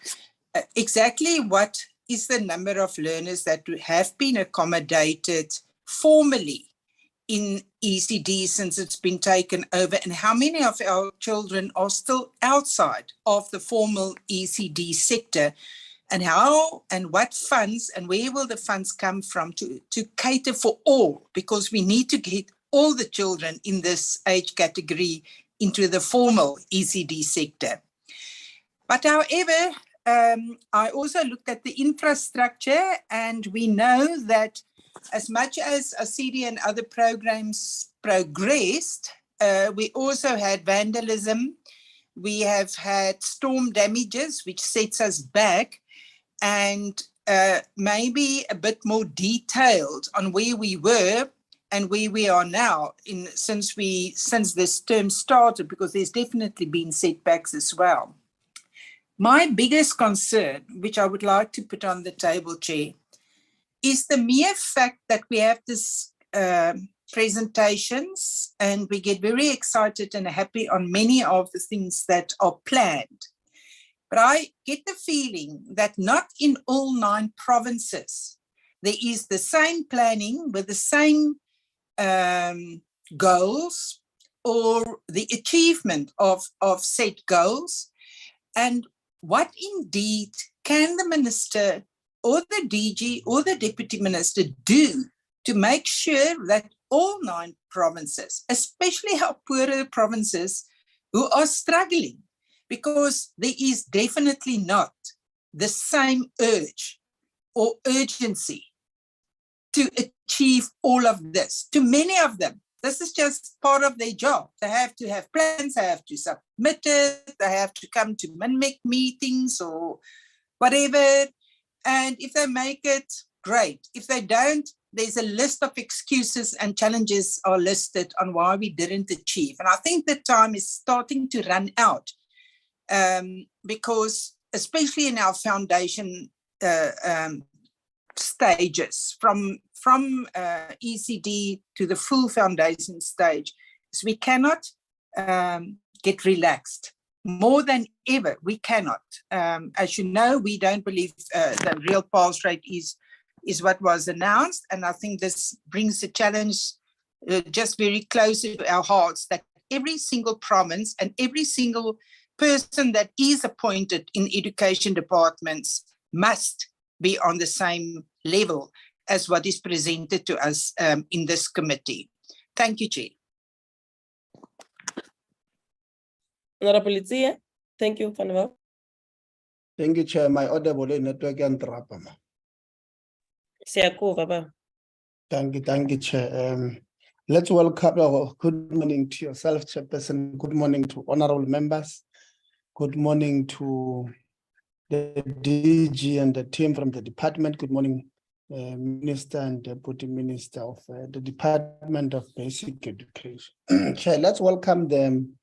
exactly what is the number of learners that have been accommodated formally in ECD since it's been taken over, and how many of our children are still outside of the formal ECD sector, and how and what funds and where will the funds come from to cater for all, because we need to get all the children in this age category into the formal ECD sector. But however, I also looked at the infrastructure, and we know that as much as ACD and other programs progressed, we also had vandalism. We have had storm damages, which sets us back, and maybe a bit more detailed on where we were and where we are now since this term started, because there's definitely been setbacks as well. My biggest concern, which I would like to put on the table, Chair, is the mere fact that we have this presentations, and we get very excited and happy on many of the things that are planned. But I get the feeling that not in all 9 provinces, there is the same planning with the same goals or the achievement of set goals. And what indeed can the minister or the DG or the deputy minister do to make sure that all 9 provinces, especially our poorer provinces who are struggling, because there is definitely not the same urge or urgency to achieve all of this. To many of them, this is just part of their job. They have to have plans, they have to submit it, they have to come to MINMEC meetings or whatever. And if they make it, great. If they don't, there's a list of excuses and challenges are listed on why we didn't achieve. And I think the time is starting to run out, because especially in our foundation stages, from ECD to the full foundation stage, so we cannot get relaxed. More than ever, we cannot. As you know, we don't believe the real pass rate is is what was announced. And I think this brings the challenge just very close to our hearts, that every single province and every single person that is appointed in education departments must be on the same level as what is presented to us in this committee. Thank you, Chair. Honorable Itzia, thank you, Fanwa. Thank you, Chair. My audible network and Rapama. Siyakuva, Baba. Thank you, Chair. Let's welcome, good morning to yourself, Chairperson. Good morning to honorable members. Good morning to the DG and the team from the department. Good morning, Minister and Deputy Minister of the Department of Basic Education. Chair, let's welcome them.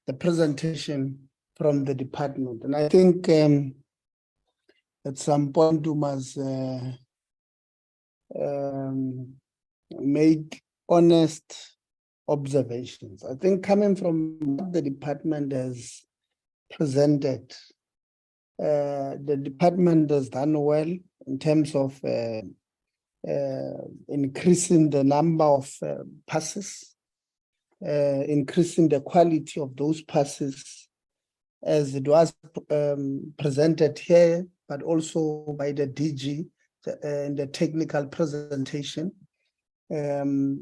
The presentation from the department. And I think at some point we must make honest observations. I think coming from what the department has presented, the department has done well in terms of increasing the number of passes, increasing the quality of those passes as it was presented here, but also by the DG in the technical presentation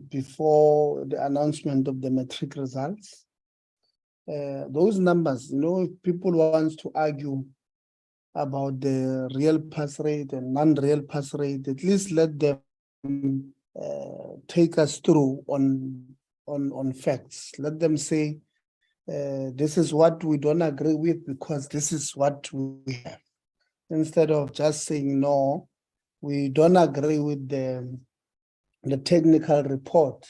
before the announcement of the matric results. Those numbers, you know, if people want to argue about the real pass rate and non-real pass rate, at least let them take us through on facts. Let them say, this is what we don't agree with because this is what we have. Instead of just saying, no, we don't agree with the technical report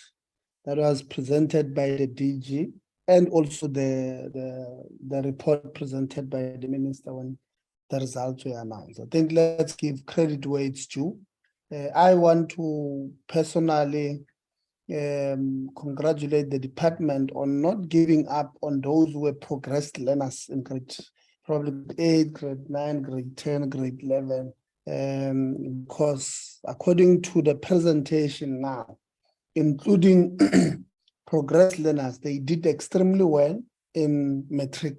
that was presented by the DG and also the report presented by the minister when the results were announced. I think let's give credit where it's due. I want to personally congratulate the department on not giving up on those who were progressed learners in grade probably 8, grade 9, grade 10, grade 11. Because according to the presentation now, including progressed learners, they did extremely well in matric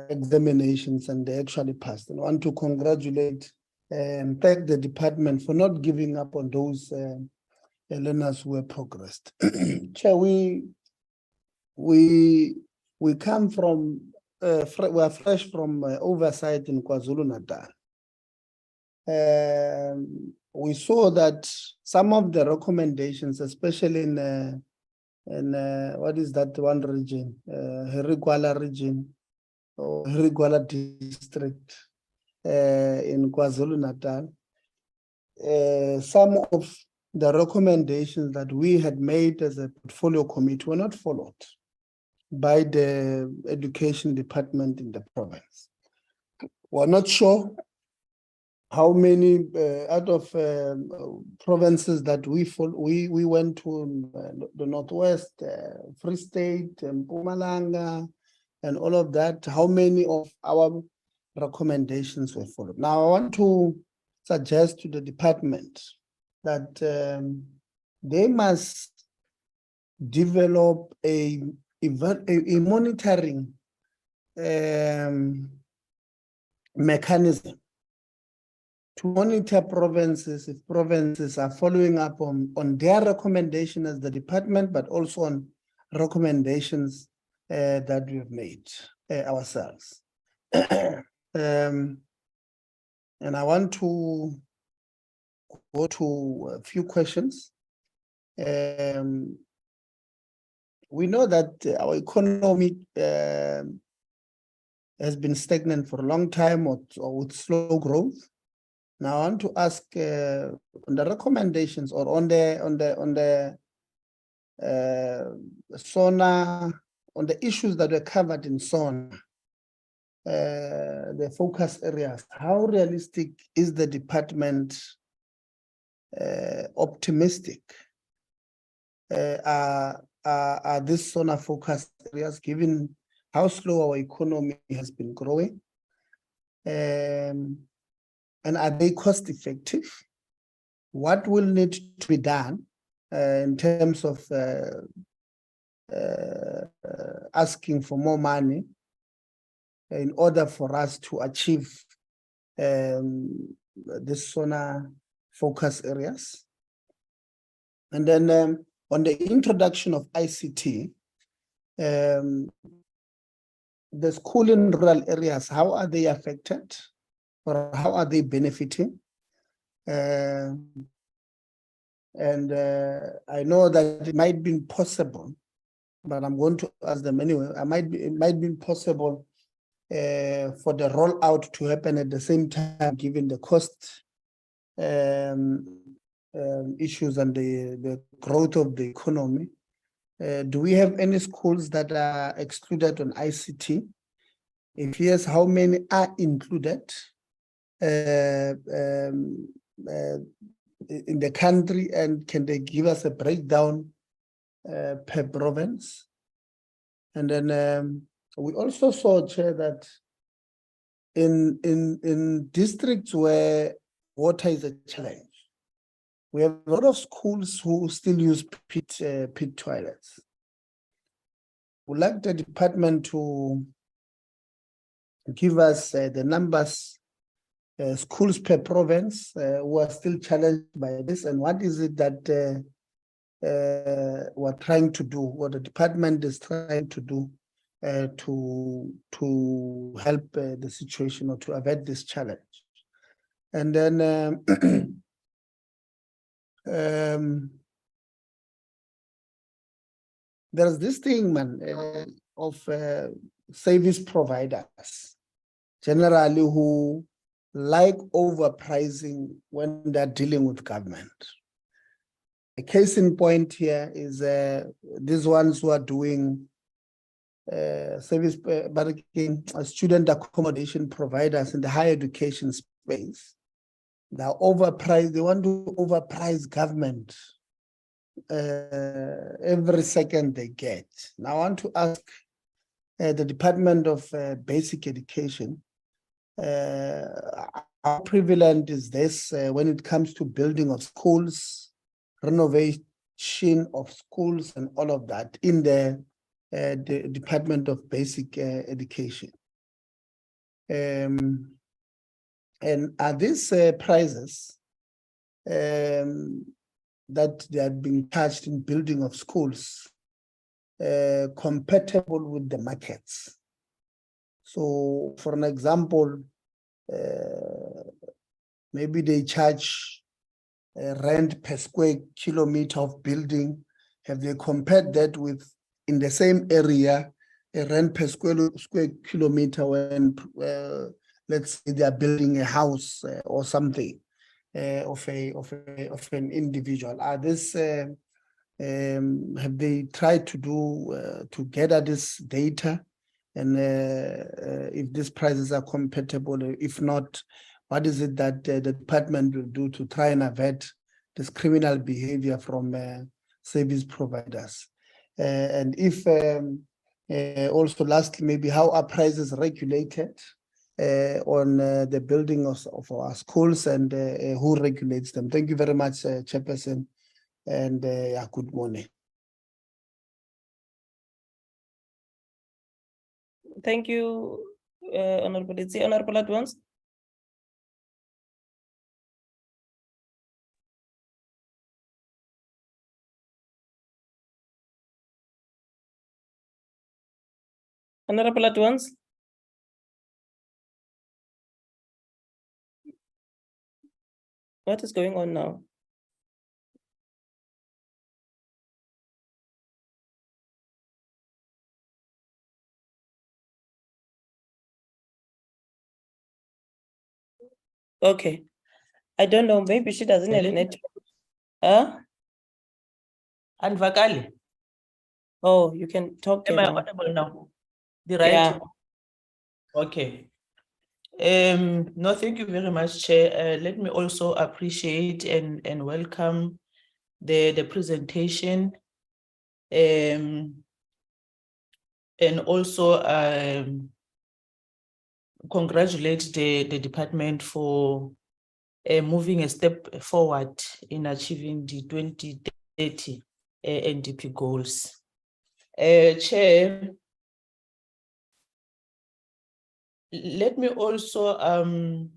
examinations and they actually passed. And I want to congratulate and thank the department for not giving up on those learners who were progressed. Chair, we come from, we are fresh from oversight in KwaZulu-Natal. We saw that some of the recommendations, especially in what is that one region, Herigwala region or Herigwala district in KwaZulu-Natal, some of the recommendations that we had made as a portfolio committee were not followed by the education department in the province. We're not sure how many out of provinces that we went to the Northwest, Free State, and Mpumalanga, and all of that, how many of our recommendations were followed. Now, I want to suggest to the department that they must develop a monitoring mechanism to monitor provinces if provinces are following up on their recommendation as the department, but also on recommendations that we have made ourselves. And I want to go to a few questions. We know that our economy has been stagnant for a long time or with slow growth. Now I want to ask on the recommendations or on the SONA, on the issues that were covered in SONA, the focus areas, how realistic is the department optimistic? Are these SONA focus areas given how slow our economy has been growing? and are they cost effective? What will need to be done in terms of asking for more money in order for us to achieve this SONA focus areas? And then on the introduction of ICT, the school in rural areas, how are they affected or how are they benefiting? And I know that it might be possible, but I'm going to ask them anyway. It might be possible for the rollout to happen at the same time, given the cost issues and the growth of the economy. Do we have any schools that are excluded on ICT? If yes, how many are included in the country, and can they give us a breakdown per province? And then we also saw, Chair, that in districts where water is a challenge, we have a lot of schools who still use pit toilets. We'd like the department to give us the numbers, schools per province who are still challenged by this, and what is it that we're trying to do, what the department is trying to do to help the situation or to avert this challenge. And then there's this thing, man, of service providers generally who like overpricing when they're dealing with government. A case in point here is these ones who are doing service student accommodation providers in the higher education space. They're overpriced. They want to overprice government every second they get. Now I want to ask the Department of Basic Education, how prevalent is this when it comes to building of schools, renovation of schools, and all of that in the Department of Basic Education? And are these prices that they are being charged in building of schools compatible with the markets? So, for an example, maybe they charge rent per square kilometer of building. Have they compared that with, in the same area, a rent per square kilometer when, let's say, they are building a house or something of an individual? Are this have they tried to do to gather this data, and if these prices are compatible? If not, what is it that the department will do to try and avert this criminal behavior from service providers? And if also lastly, maybe how are prices regulated on the building of our schools, and who regulates them? Thank you very much, Chairperson, and yeah, good morning. Thank you, Honorable Itzi. Honorable Adwans. Honorable Adwans. What is going on now? Okay, I don't know, maybe she doesn't have network. Huh? And Vakali, Oh, you can talk to am I her now. audible now? The right? Yeah. Okay. No, thank you very much, Chair. Let me also appreciate and welcome the presentation, and also congratulate the department for moving a step forward in achieving the 2030 NDP goals. Chair, let me also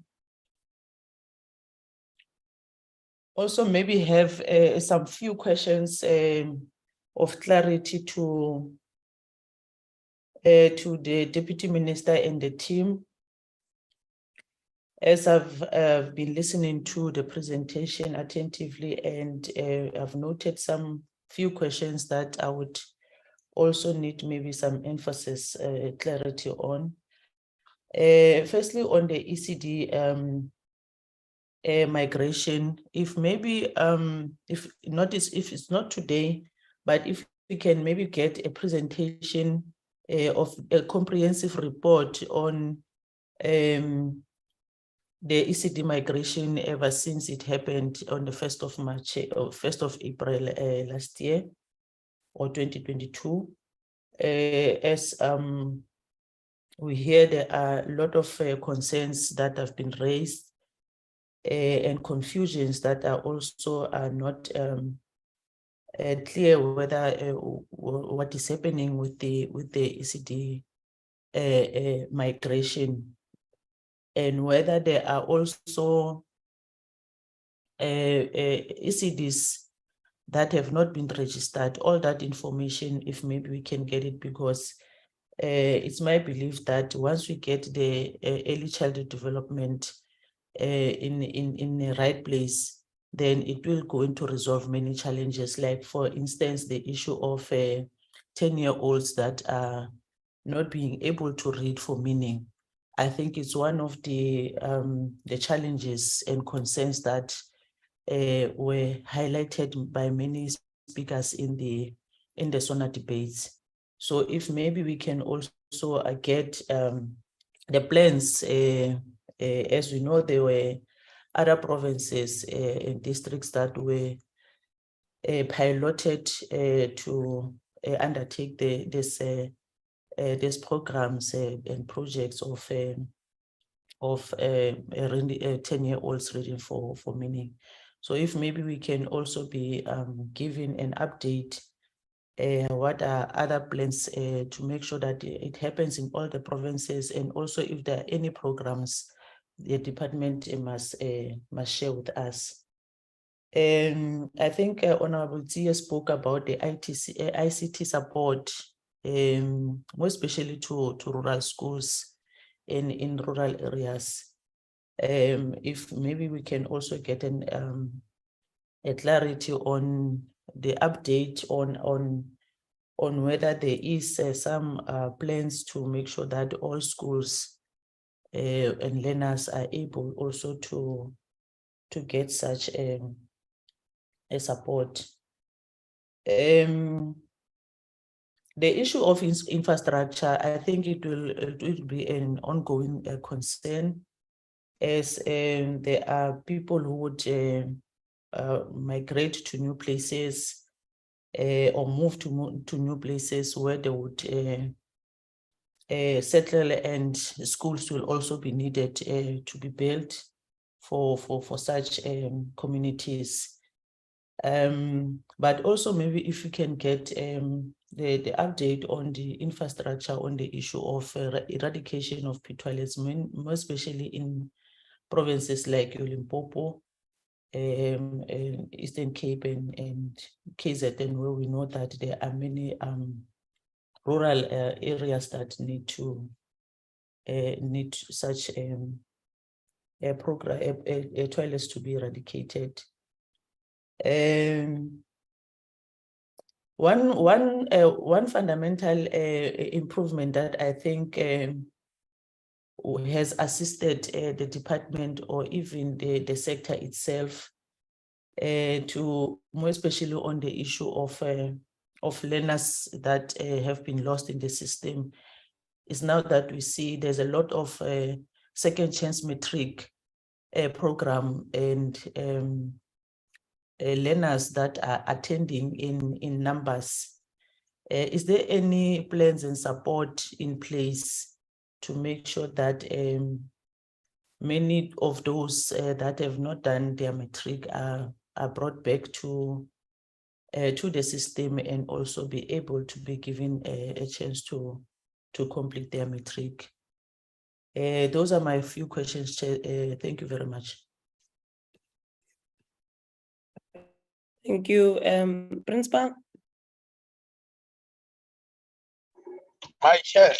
maybe have some few questions of clarity to the Deputy Minister and the team. As I've been listening to the presentation attentively, and I've noted some few questions that I would also need maybe some emphasis, clarity on. Firstly, on the ECD migration, if maybe if it's not today, but if we can maybe get a presentation of a comprehensive report on the ECD migration ever since it happened on the 1st of March or 1st of April last year, or 2022. As we hear, there are a lot of concerns that have been raised and confusions that are also not clear whether what is happening with the ECD migration, and whether there are also ECDs that have not been registered. All that information, if maybe we can get it, because it's my belief that once we get the early childhood development in the right place, then it will go into resolve many challenges. Like, for instance, the issue of 10-year-olds that are not being able to read for meaning. I think it's one of the challenges and concerns that were highlighted by many speakers in the SONA debates. So if maybe we can also get the plans, as we know, there were other provinces and districts that were piloted to undertake these programs and projects of 10-year-olds reading for meaning. So if maybe we can also be given an update, what are other plans to make sure that it happens in all the provinces, and also if there are any programs the department must share with us. I think Honorable Tia spoke about the ICT support, more especially to rural schools in rural areas. If maybe we can also get a clarity on the update on whether there is some plans to make sure that all schools and learners are able also to get such a support. The issue of infrastructure, I think it will be an ongoing concern, as there are people who would migrate to new places or move to new places where they would settle, and schools will also be needed to be built for such communities. But also maybe if we can get the update on the infrastructure on the issue of eradication of pit toilets, more especially in provinces like Limpopo, Eastern Cape and KZN, where we know that there are many rural areas that need such toilets to be eradicated. One fundamental improvement that I think has assisted the department or even the sector itself to more especially on the issue of learners that have been lost in the system is now that we see there's a lot of second chance matric program and learners that are attending in numbers. Is there any plans and support in place to make sure that many of those that have not done their matric are brought back to the system and also be able to be given a chance to complete their matric. Those are my few questions, Chair. Thank you very much. Thank you, Principal. My chair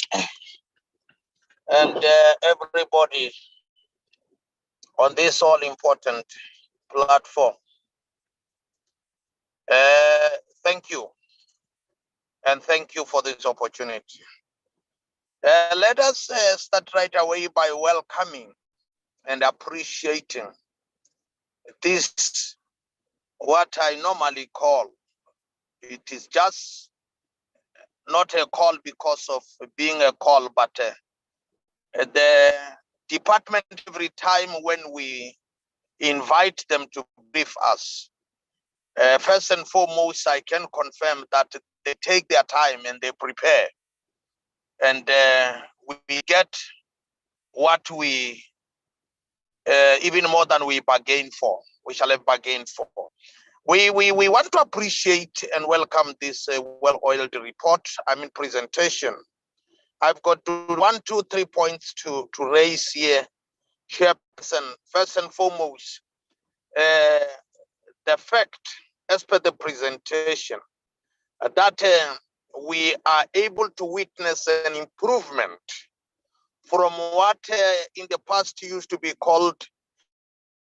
and everybody on this all important platform. Thank you. And thank you for this opportunity. Let us start right away by welcoming and appreciating this, what I normally call, it is just not a call because of being a call, but the department every time when we invite them to brief us, first and foremost, I can confirm that they take their time and they prepare. And we get what we, even more than we bargain for, we shall have bargained for. We want to appreciate and welcome this well-oiled report, presentation. I've got 1, 2, 3 points to raise here. Chairperson, first and foremost, the fact, as per the presentation, that we are able to witness an improvement from what in the past used to be called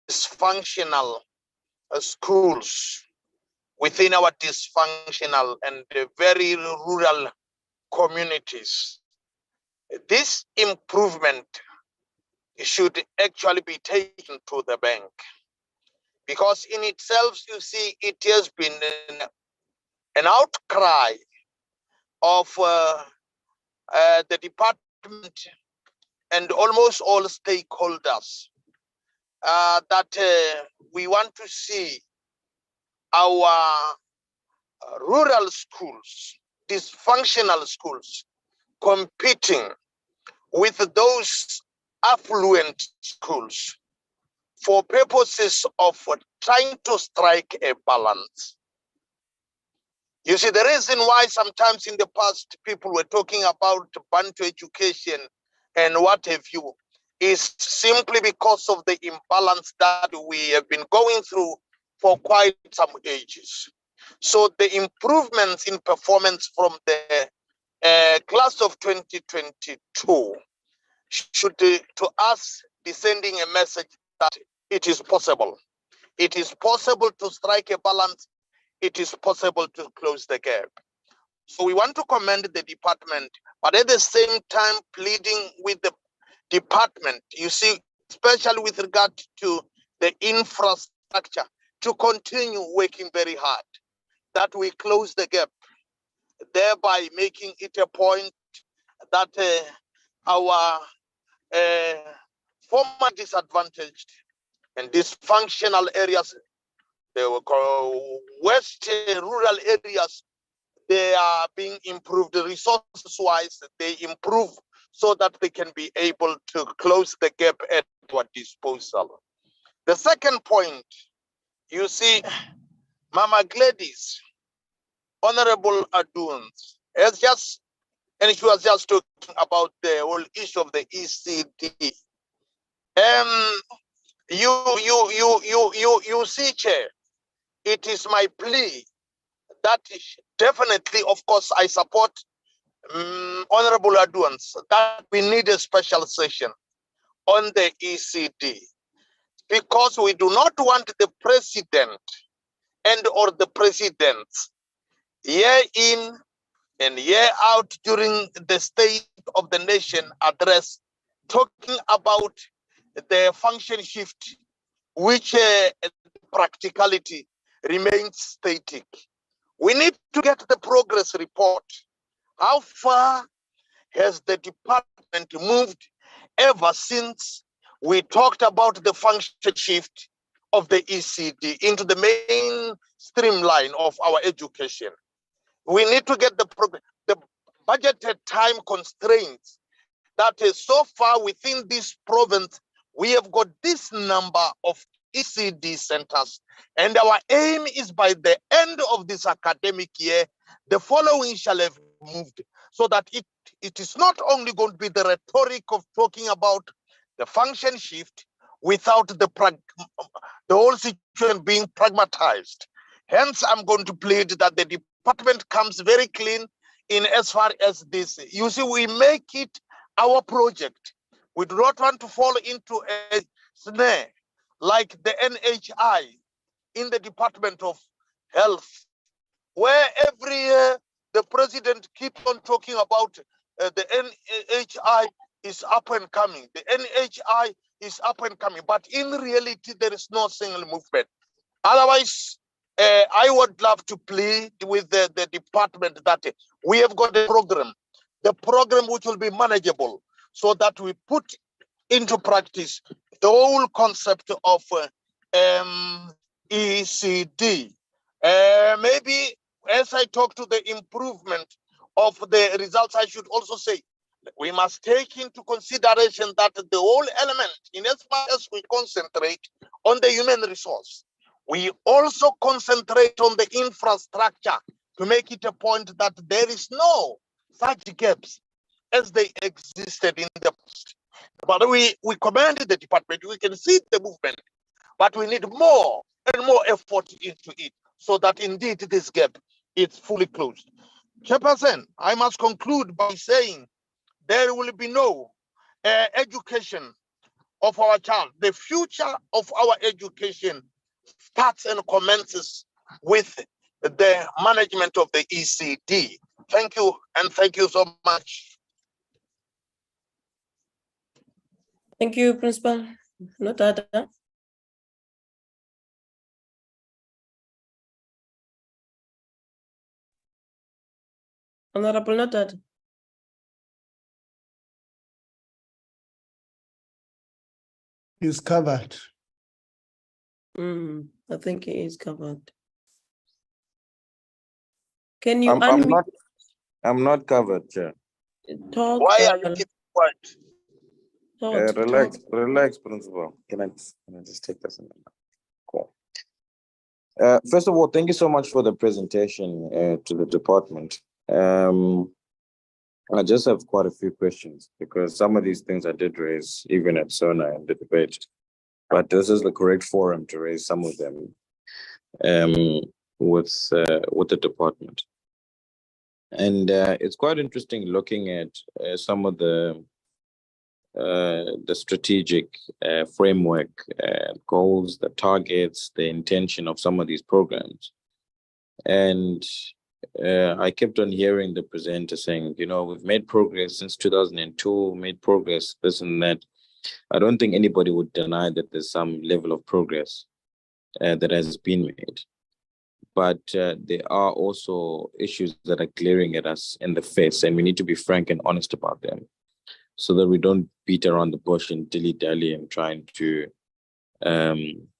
dysfunctional schools within our dysfunctional and very rural communities. This improvement should actually be taken to the bank, because in itself, you see, it has been an outcry of the department and almost all stakeholders that we want to see our rural schools, dysfunctional schools, competing with those affluent schools for purposes of trying to strike a balance. You see, the reason why sometimes in the past people were talking about Bantu education and what have you is simply because of the imbalance that we have been going through for quite some ages. So the improvements in performance from the class of 2022 should, to us, be sending a message that it is possible. It is possible to strike a balance. It is possible to close the gap. So we want to commend the department, but at the same time pleading with the department, you see, especially with regard to the infrastructure, to continue working very hard, that we close the gap, thereby making it a point that our former disadvantaged and dysfunctional areas, the west rural areas, they are being improved resources-wise, they improve so that they can be able to close the gap at our disposal. The second point, you see, Mama Gladys, Honorable Aduns, has just, and she was just talking about the whole issue of the ECD. You see, Chair, it is my plea that definitely, of course, I support Honorable Aduans that we need a special session on the ECD, because we do not want the president and or the presidents year in and year out during the State of the Nation address talking about the function shift, which practicality remains static. We need to get the progress report. How far has the department moved ever since we talked about the function shift of the ECD into the main streamline of our education? We need to get the budgeted time constraints that is so far within this province. we have got this number of ECD centers, and our aim is by the end of this academic year, the following shall have moved, so that it is not only going to be the rhetoric of talking about the function shift without the whole situation being pragmatized. Hence, I'm going to plead that the department comes very clean in as far as this. You see, we make it our project. We do not want to fall into a snare like the NHI in the Department of Health, where every year the president keeps on talking about the NHI is up and coming. The NHI is up and coming, but in reality, there is no single movement. Otherwise, I would love to plead with the department that we have got a program, the program which will be manageable, so that we put into practice the whole concept of ECD. Maybe as I talk to the improvement of the results, I should also say we must take into consideration that the whole element, in as much as we concentrate on the human resource, we also concentrate on the infrastructure to make it a point that there is no such gaps as they existed in the past. But we commended the department. We can see the movement, but we need more and more effort into it so that indeed this gap is fully closed. Chairperson, I must conclude by saying there will be no education of our child. The future of our education starts and commences with the management of the ECD. Thank you, and thank you so much. Thank you, Principal. Noted. Honorable noted. Is covered. I think he is covered. Can you I'm not covered, Chair. talk? Why are you keeping quiet? Relax, Principal. Can I just take this? Cool. First of all, thank you so much for the presentation to the department. I just have quite a few questions because some of these things I did raise even at SONA in the debate, but this is the correct forum to raise some of them with the department. And it's quite interesting looking at some of the strategic framework goals, the targets, the intention of some of these programs. And I kept on hearing the presenter saying, you know, we've made progress since 2002, made progress, this and that. I don't think anybody would deny that there's some level of progress that has been made. But there are also issues that are glaring at us in the face, and we need to be frank and honest about them so that we don't beat around the bush and dilly-dally and trying to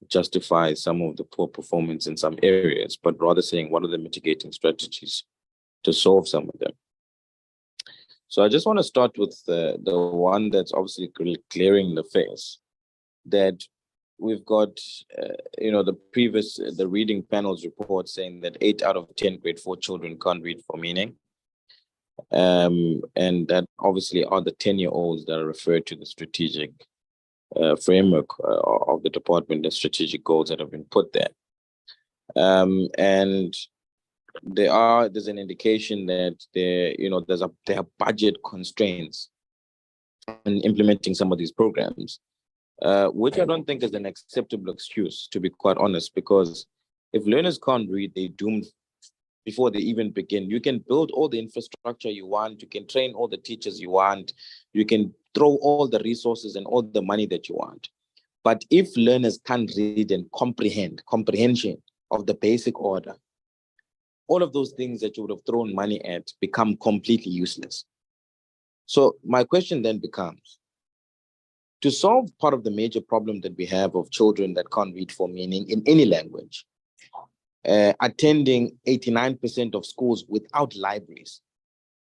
justify some of the poor performance in some areas, but rather saying what are the mitigating strategies to solve some of them. So I just want to start with the one that's obviously clearing the face, that we've got, the reading panel's report saying that 8 out of 10 grade 4 children can't read for meaning. And that obviously are the 10-year-olds that are referred to the strategic framework of the department, the strategic goals that have been put there. And there's an indication that there are budget constraints in implementing some of these programs, which I don't think is an acceptable excuse, to be quite honest, because if learners can't read, they're doomed before they even begin. You can build all the infrastructure you want, you can train all the teachers you want, you can throw all the resources and all the money that you want. But if learners can't read and comprehension of the basic order, all of those things that you would have thrown money at become completely useless. So my question then becomes, to solve part of the major problem that we have of children that can't read for meaning in any language, attending 89% of schools without libraries,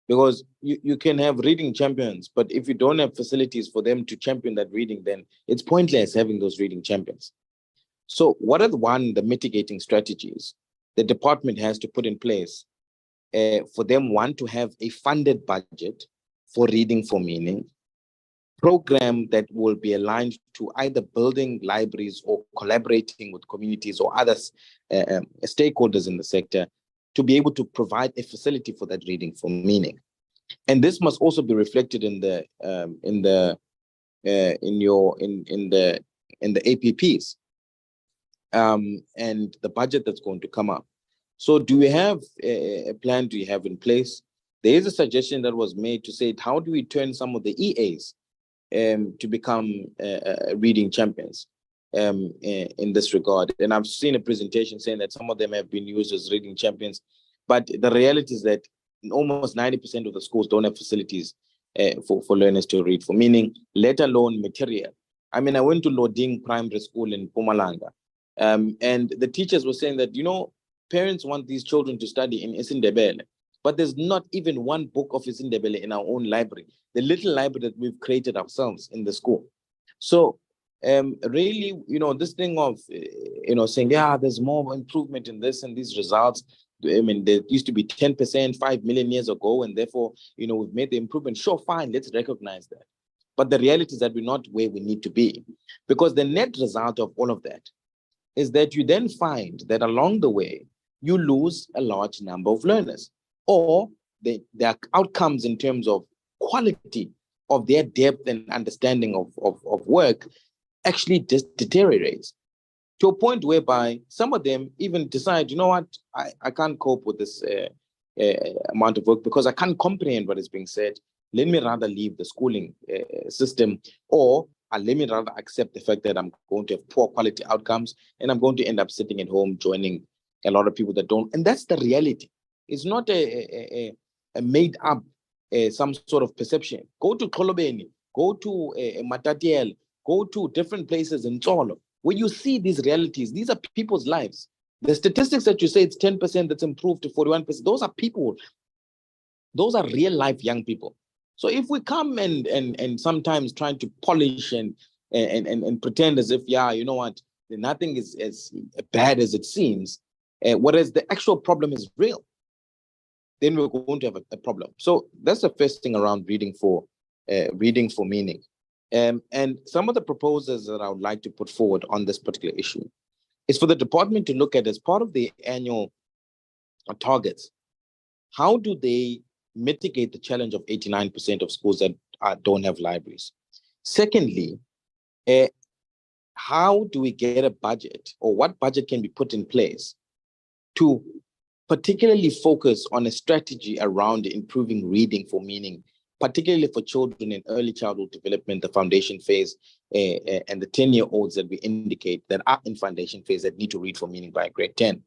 Because you can have reading champions, but if you don't have facilities for them to champion that reading, then it's pointless having those reading champions. So what are the mitigating strategies the department has to put in place for them, one, to have a funded budget for reading for meaning, program that will be aligned to either building libraries or collaborating with communities or other stakeholders in the sector to be able to provide a facility for that reading for meaning. And this must also be reflected in the APPs and the budget that's going to come up. So do we have a plan? Do you have in place? There is a suggestion that was made to say, how do we turn some of the EAs to become reading champions in this regard? And I've seen a presentation saying that some of them have been used as reading champions, but the reality is that almost 90% of the schools don't have facilities for learners to read for meaning, let alone material. I mean, I went to Loding Primary School in Mpumalanga, and the teachers were saying that, parents want these children to study in isiNdebele, but there's not even one book of isiNdebele in our own library, the little library that we've created ourselves in the school. So really, this thing of, saying, yeah, there's more improvement in this and these results. I mean, there used to be 10% 5 million years ago, and therefore, we've made the improvement. Sure, fine, let's recognize that. But the reality is that we're not where we need to be, because the net result of all of that is that you then find that along the way, you lose a large number of learners, or their outcomes in terms of quality of their depth and understanding of work actually deteriorates to a point whereby some of them even decide, I can't cope with this amount of work because I can't comprehend what is being said. Let me rather leave the schooling system, or let me rather accept the fact that I'm going to have poor quality outcomes and I'm going to end up sitting at home joining a lot of people that don't. And that's the reality. It's not a made up some sort of perception. Go to Kolobeni, go to Matatiel, go to different places in Tsolo, where you see these realities. These are people's lives. The statistics that you say it's 10% that's improved to 41%, those are people. Those are real life young people. So if we come and sometimes trying to polish and pretend as if, nothing is as bad as it seems, whereas the actual problem is real, then we're going to have a problem. So that's the first thing around reading for meaning. And some of the proposals that I would like to put forward on this particular issue is for the department to look at, as part of the annual targets, how do they mitigate the challenge of 89% of schools that don't have libraries? Secondly, how do we get a budget, or what budget can be put in place to particularly focus on a strategy around improving reading for meaning, particularly for children in early childhood development, the foundation phase, and the 10-year-olds that we indicate that are in foundation phase that need to read for meaning by grade 10.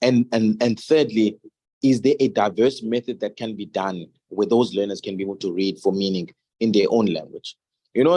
And thirdly, is there a diverse method that can be done where those learners can be able to read for meaning in their own language?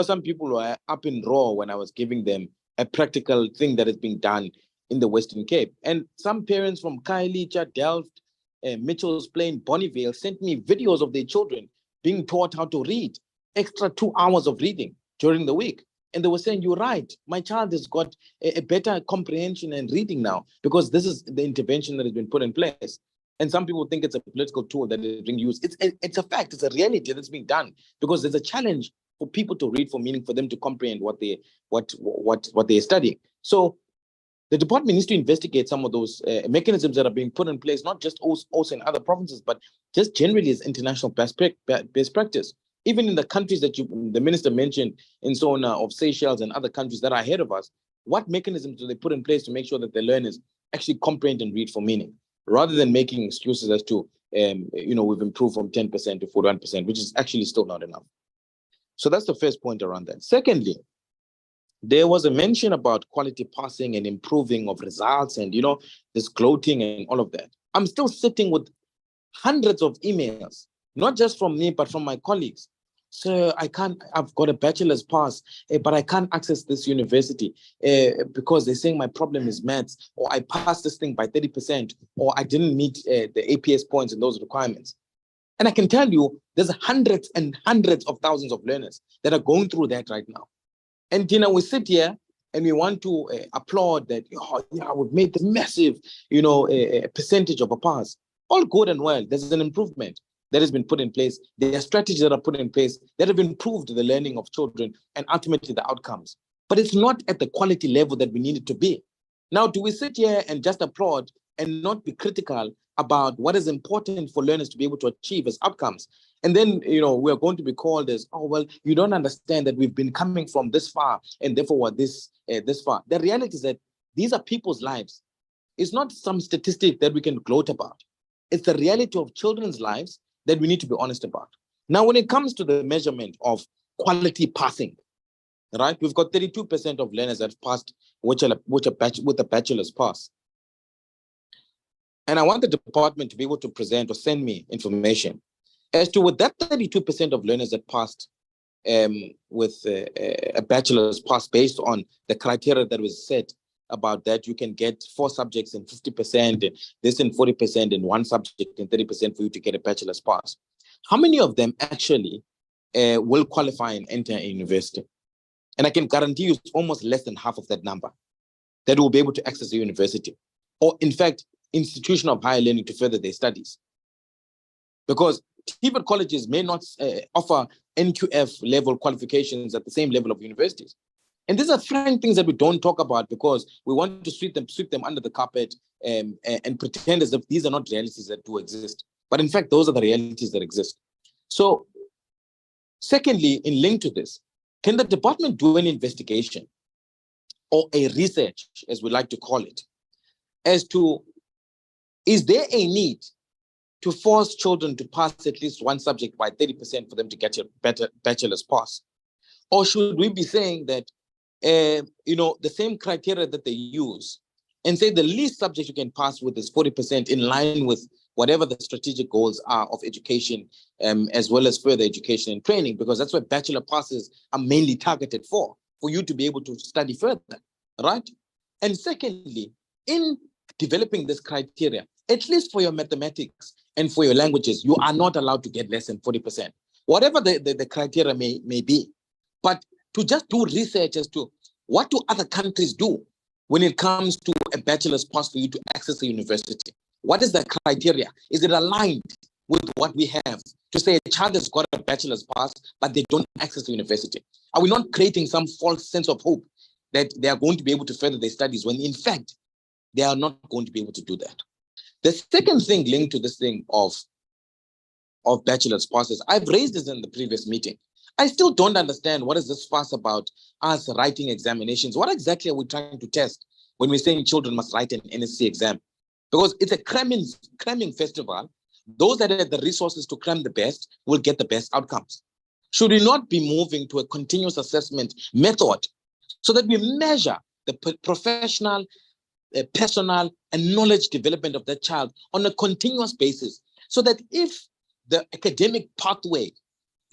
Some people were up in raw when I was giving them a practical thing that is being done in the Western Cape. And some parents from Khayelitsha, Delft, Mitchell's Plain, Bonnievale sent me videos of their children being taught how to read, extra 2 hours of reading during the week. And they were saying, you're right, my child has got a better comprehension and reading now because this is the intervention that has been put in place. And some people think it's a political tool that is being used. It's a fact, it's a reality that's being done because there's a challenge for people to read for meaning, for them to comprehend what they're studying. So the department needs to investigate some of those mechanisms that are being put in place, not just also in other provinces, but just generally as international best practice. Even in the countries that the minister mentioned in SONA, of Seychelles and other countries that are ahead of us, what mechanisms do they put in place to make sure that the learners actually comprehend and read for meaning, rather than making excuses as to, we've improved from 10% to 41%, which is actually still not enough. So that's the first point around that. Secondly, there was a mention about quality passing and improving of results and, this gloating and all of that. I'm still sitting with hundreds of emails, not just from me, but from my colleagues. So I've got a bachelor's pass, but I can't access this university because they're saying my problem is maths, or I passed this thing by 30%, or I didn't meet the APS points and those requirements. And I can tell you, there's hundreds and hundreds of thousands of learners that are going through that right now. And we sit here and we want to applaud that, we've made this massive, percentage of a pass. All good and well. There's an improvement that has been put in place. There are strategies that are put in place that have improved the learning of children and ultimately the outcomes. But it's not at the quality level that we need it to be. Now, do we sit here and just applaud and not be critical about what is important for learners to be able to achieve as outcomes? And then, we're going to be called as, you don't understand that we've been coming from this far and therefore we're this far. The reality is that these are people's lives. It's not some statistic that we can gloat about. It's the reality of children's lives that we need to be honest about. Now, when it comes to the measurement of quality passing, right, we've got 32% of learners that have passed with a bachelor's pass. And I want the department to be able to present or send me information as to with that 32% of learners that passed with a bachelor's pass based on the criteria that was set about that you can get 4 subjects in 50%, and this in 40%, and 1 subject in 30% for you to get a bachelor's pass. How many of them actually will qualify and enter a university? And I can guarantee you it's almost less than half of that number that will be able to access a university, or in fact, institution of higher learning to further their studies. Because TVET colleges may not offer NQF level qualifications at the same level of universities. And these are frank things that we don't talk about because we want to sweep them under the carpet and pretend as if these are not realities that do exist. But in fact, those are the realities that exist. So secondly, in link to this, can the department do an investigation or a research, as we like to call it, as to, is there a need to force children to pass at least 1 subject by 30% for them to get a better bachelor's pass? Or should we be saying that, the same criteria that they use and say the least subject you can pass with is 40% in line with whatever the strategic goals are of education, as well as further education and training, because that's what bachelor passes are mainly targeted for you to be able to study further, right? And secondly, in developing this criteria, at least for your mathematics and for your languages, you are not allowed to get less than 40%, whatever the criteria may be. But to just do research as to what do other countries do when it comes to a bachelor's pass for you to access a university? What is the criteria? Is it aligned with what we have to say a child has got a bachelor's pass, but they don't access the university? Are we not creating some false sense of hope that they are going to be able to further their studies when in fact, they are not going to be able to do that? The second thing linked to this thing of bachelor's passes, I've raised this in the previous meeting. I still don't understand what is this fuss about us writing examinations. What exactly are we trying to test when we're saying children must write an NSC exam? Because it's a cramming festival. Those that have the resources to cram the best will get the best outcomes. Should we not be moving to a continuous assessment method so that we measure the professional, personal, and knowledge development of that child on a continuous basis, so that if the academic pathway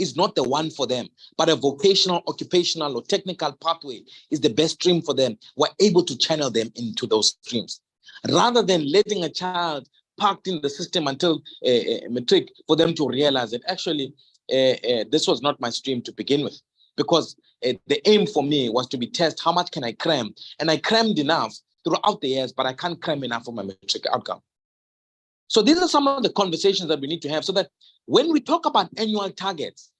is not the one for them, but a vocational, occupational, or technical pathway is the best stream for them, we're able to channel them into those streams, rather than letting a child parked in the system until matric for them to realize that actually this was not my stream to begin with, because the aim for me was to be test how much can I cram, and I crammed enough throughout the years, but I can't cram enough for my matric outcome. So these are some of the conversations that we need to have, so that when we talk about annual targets,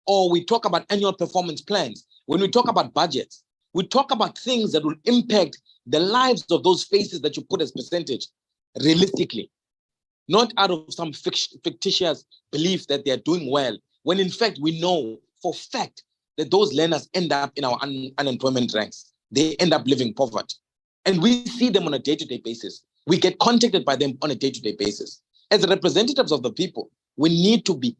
or we talk about annual performance plans, when we talk about budgets, we talk about things that will impact the lives of those faces that you put as percentage realistically, not out of some fictitious belief that they are doing well, when in fact we know for fact that those learners end up in our unemployment ranks. They end up living poverty. And we see them on a day-to-day basis. We get contacted by them on a day-to-day basis. As representatives of the people, we need to be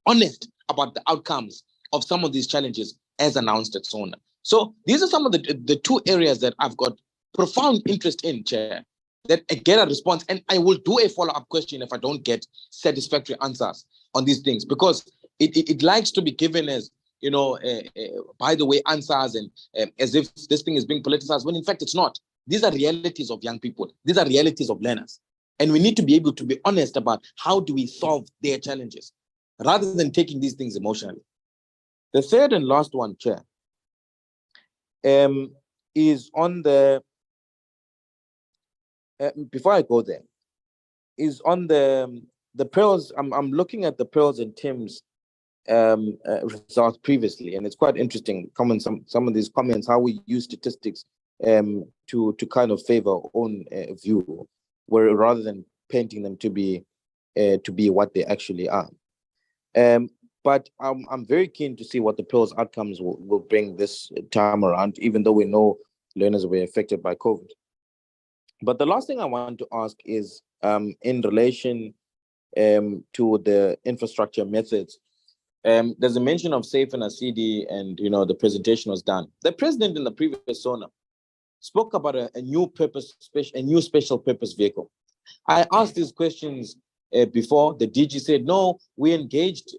honest about the outcomes of some of these challenges as announced at SONA. So these are some of the 2 areas that I've got profound interest in, Chair, that I get a response, and I will do a follow-up question if I don't get satisfactory answers on these things, because it likes to be given as, by the way, answers, and as if this thing is being politicized, when in fact it's not. These are realities of young people. These are realities of learners. And we need to be able to be honest about how do we solve their challenges. rather than taking these things emotionally. The third and last one, Chair, is on the, before I go there, is on the Pearls. I'm looking at the Pearls and Tim's results previously, and it's quite interesting. Some of these comments, how we use statistics to kind of favor our own view, where rather than painting them to be what they actually are. But I'm very keen to see what the Pearls outcomes will bring this time around, even though we know learners were affected by COVID. But the last thing I want to ask is in relation to the infrastructure methods. There's a mention of SAFE and ACD, and the presentation was done. The president in the previous SONA spoke about a new special purpose vehicle. I asked these questions before. The DG said, no, we engaged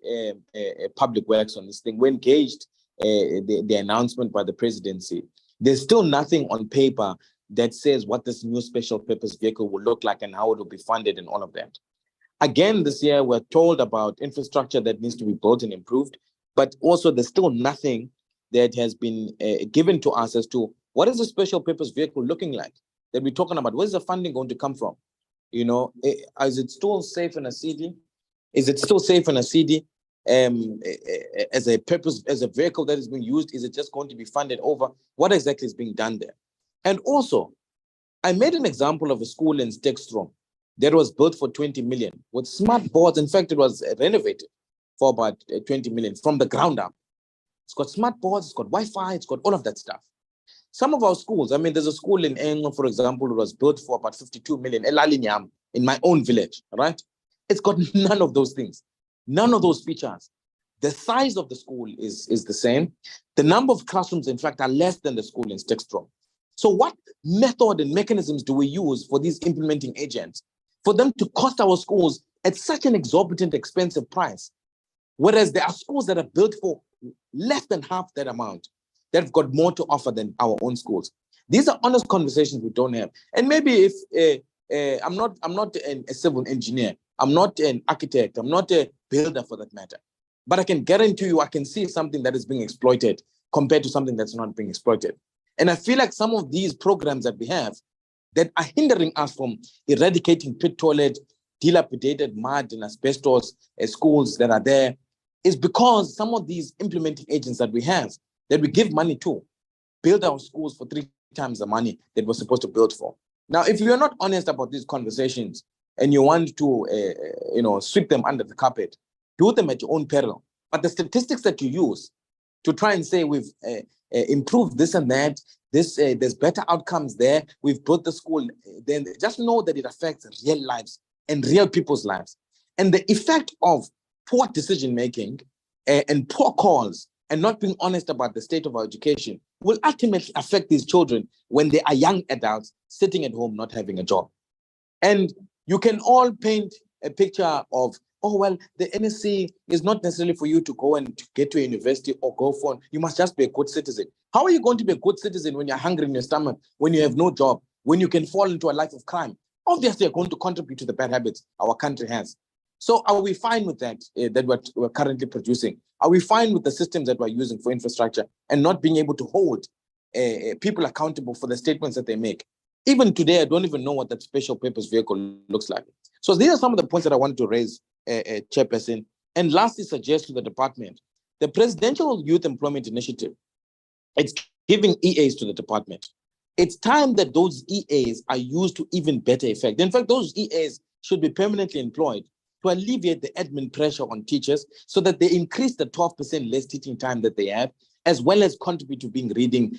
public works on this thing. We engaged the announcement by the presidency. There's still nothing on paper that says what this new special purpose vehicle will look like and how it will be funded and all of that. Again, this year, we're told about infrastructure that needs to be built and improved, but also there's still nothing that has been given to us as to what is the special purpose vehicle looking like that we're talking about. Where's the funding going to come from? Is it still safe in a CD? Is it still safe in a CD as a vehicle that is being used? Is it just going to be funded over? What exactly is being done there? And also, I made an example of a school in Stekstrom that was built for 20 million with smart boards. In fact, it was renovated for about 20 million from the ground up. It's got smart boards, it's got Wi-Fi, it's got all of that stuff. Some of our schools, there's a school in England, for example, it was built for about 52 million, in my own village, right? It's got none of those things, none of those features. The size of the school is the same. The number of classrooms, in fact, are less than the school in Stekstrom. So what method and mechanisms do we use for these implementing agents for them to cost our schools at such an exorbitant, expensive price? Whereas there are schools that are built for less than half that amount, that have got more to offer than our own schools. These are honest conversations we don't have. And maybe if I'm not a civil engineer, I'm not an architect, I'm not a builder for that matter, but I can guarantee you I can see something that is being exploited compared to something that's not being exploited. And I feel like some of these programs that we have that are hindering us from eradicating pit toilet, dilapidated mud and asbestos schools that are there is because some of these implementing agents that we have, that we give money to, build our schools for 3 times the money that we're supposed to build for. Now, if you're not honest about these conversations and you want to, sweep them under the carpet, do them at your own peril. But the statistics that you use to try and say we've improved this and that, there's better outcomes there, we've built the school, then just know that it affects real lives and real people's lives. And the effect of poor decision-making and poor calls and not being honest about the state of our education will ultimately affect these children when they are young adults sitting at home not having a job. And you can all paint a picture of, oh, well, the NSC is not necessarily for you to go and get to a university or go for, you must just be a good citizen. How are you going to be a good citizen when you're hungry in your stomach, when you have no job, when you can fall into a life of crime? Obviously, you're going to contribute to the bad habits our country has. So are we fine with that, that we're currently producing? Are we fine with the systems that we're using for infrastructure and not being able to hold people accountable for the statements that they make? Even today, I don't even know what that special purpose vehicle looks like. So these are some of the points that I wanted to raise, Chairperson. And lastly, suggest to the department, the Presidential Youth Employment Initiative, it's giving EAs to the department. It's time that those EAs are used to even better effect. In fact, those EAs should be permanently employed to alleviate the admin pressure on teachers so that they increase the 12% less teaching time that they have, as well as contribute to being reading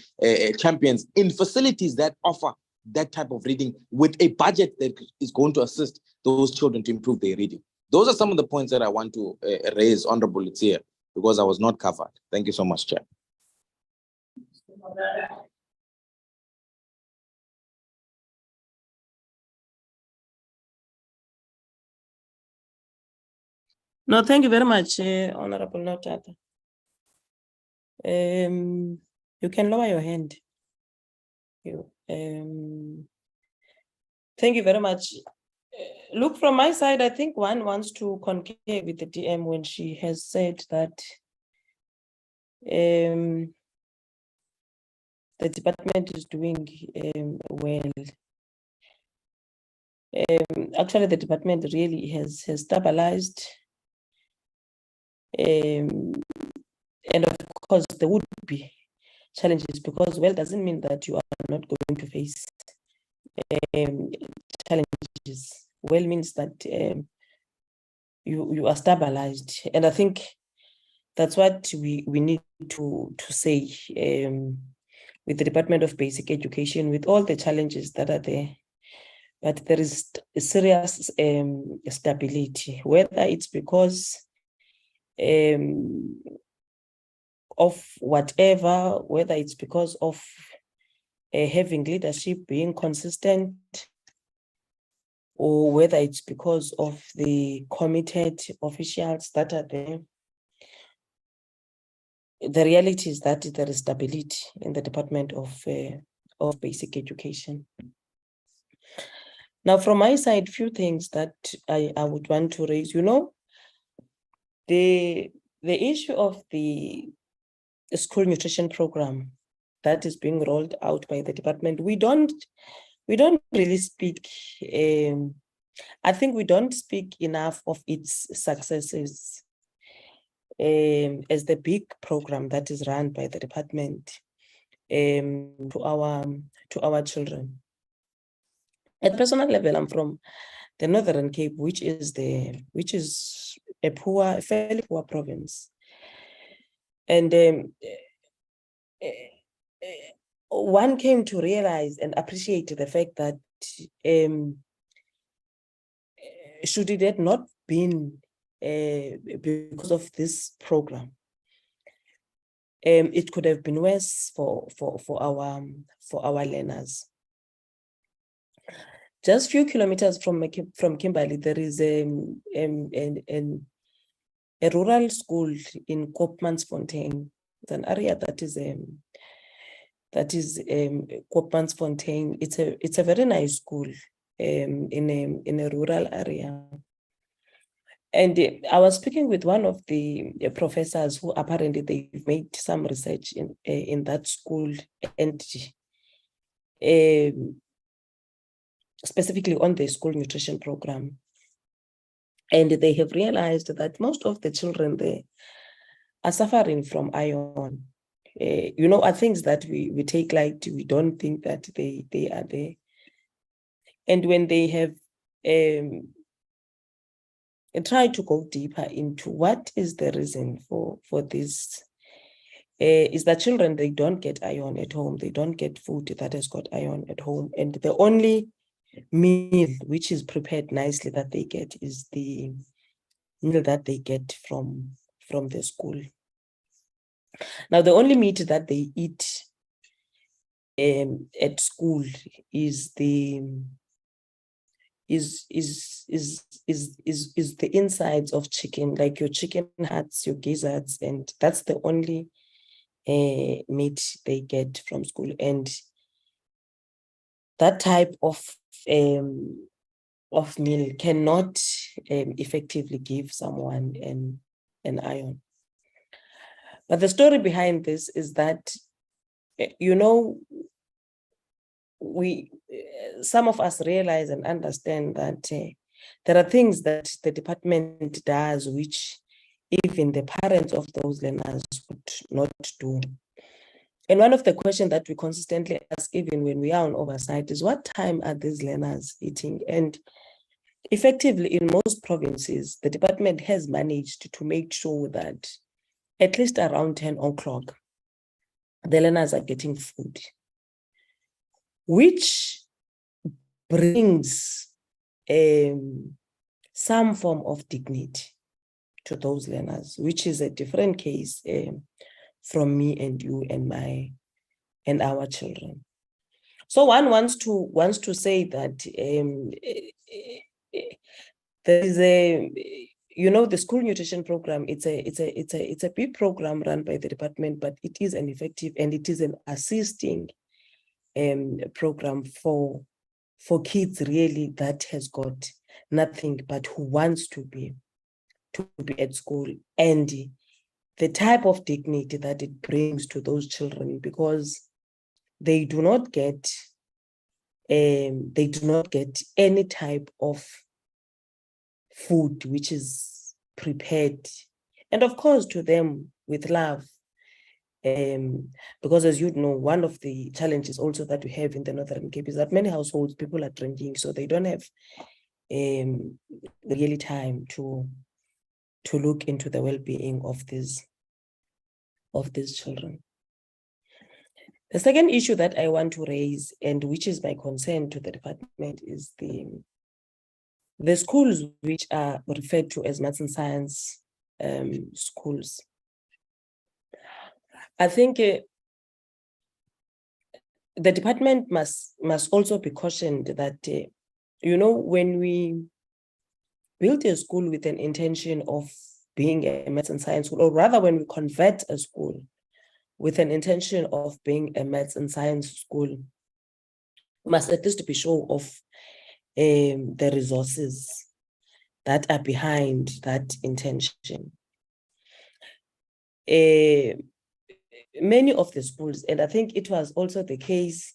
champions in facilities that offer that type of reading with a budget that is going to assist those children to improve their reading. Those are some of the points that I want to raise, Honorable Lucia, because I was not covered. Thank you so much, Chair. No, thank you very much, Honorable Notata. You can lower your hand. Thank you very much, Look, from my side, I think one wants to concur with the DM when she has said that the department is doing well. Actually, the department really has stabilized. And of course, there would be challenges because well doesn't mean that you are not going to face challenges. Well means that you are stabilized, and I think that's what we need to say with the Department of Basic Education, with all the challenges that are there. But there is a serious stability, whether it's because of whatever, whether it's because of having leadership being consistent, or whether it's because of the committed officials that are there. The reality is that there is stability in the Department of Basic Education. Now, from my side, few things that I would want to raise. You know, the issue of the school nutrition program that is being rolled out by the department, we don't really speak. I think we don't speak enough of its successes as the big program that is run by the department to our children. At the personal level, I'm from the Northern Cape, which is a fairly poor province, and one came to realize and appreciate the fact that should it had not been because of this program, it could have been worse for our learners. Just few kilometers from Kimberley, there is a rural school in Koopmansfontein. It's an area that is Koopmansfontein. It's a very nice school in a rural area. And I was speaking with one of the professors who apparently they've made some research in that school, and specifically on the school nutrition program. And they have realized that most of the children there are suffering from iron. You know, are things that we take light, we don't think that they are there. And when they have tried to go deeper into what is the reason for this, is that children, they don't get iron at home. They don't get food that has got iron at home. And the only meal which is prepared nicely that they get is the meal that they get from the school. Now, the only meat that they eat at school is the insides of chicken, like your chicken hearts, your gizzards, and that's the only meat they get from school. And that type of meal cannot effectively give someone an iron. But the story behind this is that, you know, some of us realize and understand that there are things that the department does which even the parents of those learners would not do. And one of the questions that we consistently ask, even when we are on oversight, is what time are these learners eating? And effectively, in most provinces, the department has managed to make sure that at least around 10 o'clock, the learners are getting food, which brings some form of dignity to those learners, which is a different case from me and you and our children. So one wants to say that there is the school nutrition program. It's a big program run by the department, but it is an effective and it is an assisting program for kids really that has got nothing, but who wants to be at school, and the type of dignity that it brings to those children, because they do not get any type of food which is prepared, and of course to them with love. Because as you know, one of the challenges also that we have in the Northern Cape is that many households, people are drinking, so they don't have really time to look into the well-being of these children. The second issue that I want to raise, and which is my concern to the department, is the schools which are referred to as maths and science schools. I think the department must also be cautioned that, when we build a school with an intention of being a maths and science school, or rather when we convert a school with an intention of being a maths and science school, we must at least be sure of the resources that are behind that intention. Many of the schools, and I think it was also the case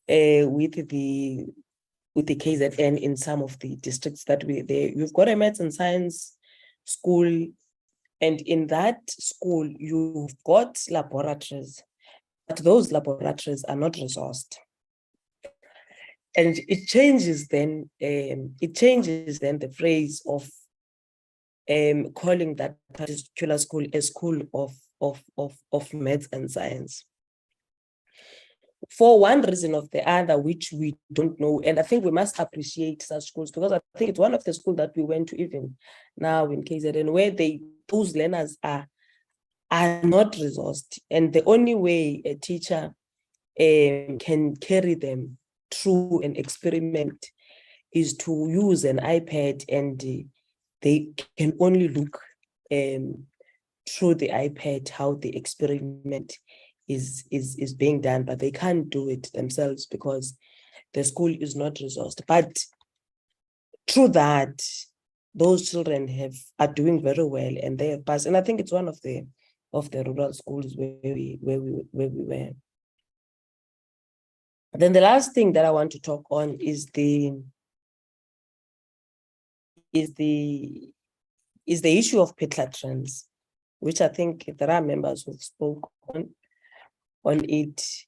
with the KZN in some of the districts that you've got a maths and science school, and in that school you've got laboratories, but those laboratories are not resourced. And it changes then the phrase of calling that particular school a school of maths and science, for one reason or the other, which we don't know. And I think we must appreciate such schools, because I think it's one of the schools that we went to even now in KZN, where those learners are not resourced, and the only way a teacher can carry them through an experiment is to use an iPad, and they can only look through the iPad how the experiment is being done, but they can't do it themselves because the school is not resourced. But through that, those children are doing very well, and they have passed. And I think it's one of the rural schools where we were. Then the last thing that I want to talk on is the issue of pit latrines, which I think there are members who spoke on it.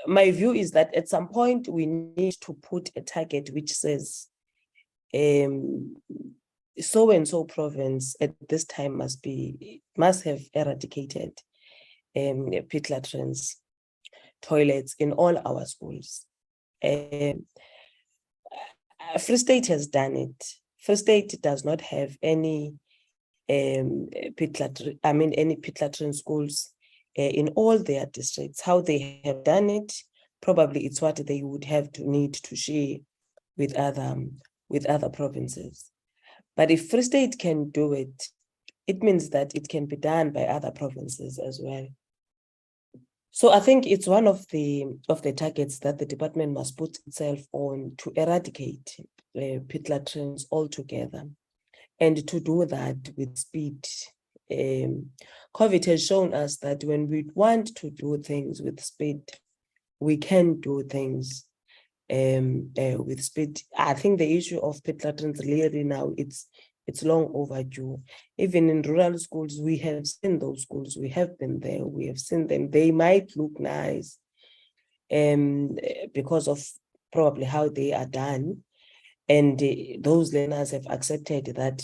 My view is that at some point we need to put a target which says so and so province at this time must have eradicated pit latrines, toilets in all our schools. Free State has done it. Free State does not have any pit latrine schools in all their districts. How they have done it, probably it's what they would need to share with other provinces. But if Free State can do it, it means that it can be done by other provinces as well. So I think it's one of the targets that the department must put itself on, to eradicate pit latrines altogether, and to do that with speed. COVID has shown us that when we want to do things with speed, we can do things with speed. I think the issue of pit latrines really now, it's long overdue. Even in rural schools, we have seen those schools. We have been there. We have seen them. They might look nice because of probably how they are done. And those learners have accepted that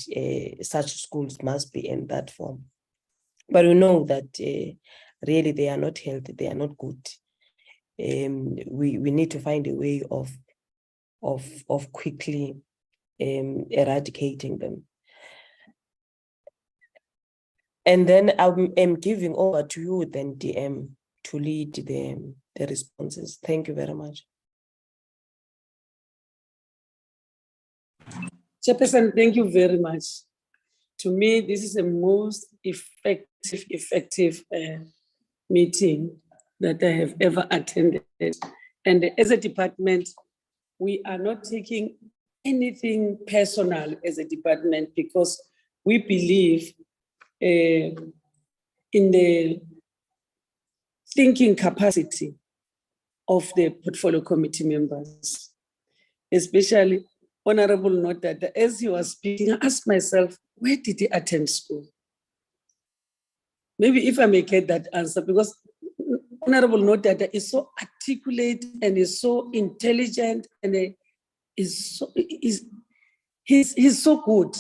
such schools must be in that form. But we know that really they are not healthy. They are not good. We need to find a way of quickly eradicating them. And then I'm giving over to you then, DM, to lead the responses. Thank you very much. Chairperson, thank you very much. To me, this is the most effective meeting that I have ever attended. And as a department, we are not taking anything personal as a department, because we believe in the thinking capacity of the portfolio committee members, especially Honorable Notata. As he was speaking, I asked myself, where did he attend school? Maybe if I may get that answer, because Honorable Notata is so articulate and is so intelligent and he's so good.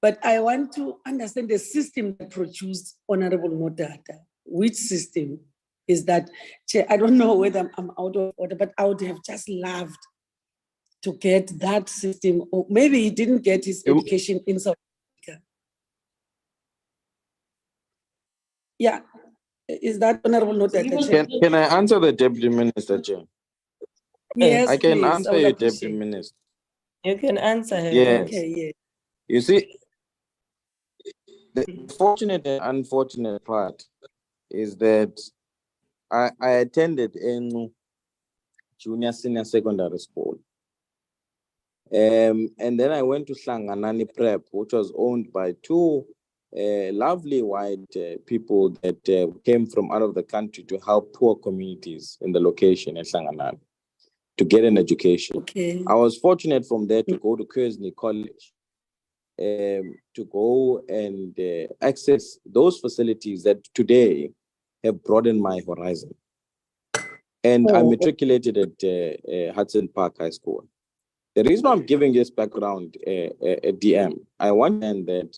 But I want to understand the system that produced Honorable Notata. Which system is that? Chair, I don't know whether I'm out of order, but I would have just loved to get that system. Or maybe he didn't get his education in South Africa. Yeah, is that Honorable Notata, Chair? Can I answer the Deputy Minister, Chair? Yes, I can please. answer you, Deputy Minister. You can answer her. Yes. Okay, yes. You see, the fortunate and unfortunate part is that I attended in junior senior secondary school. And then I went to Hlanganani Prep, which was owned by two lovely white people that came from out of the country to help poor communities in the location at Hlanganani to get an education. Okay. I was fortunate from there to go to Kersney College, to go and access those facilities that today have broadened my horizon. And I matriculated at Hudson Park High School. The reason I'm giving this background, DM, I want to end that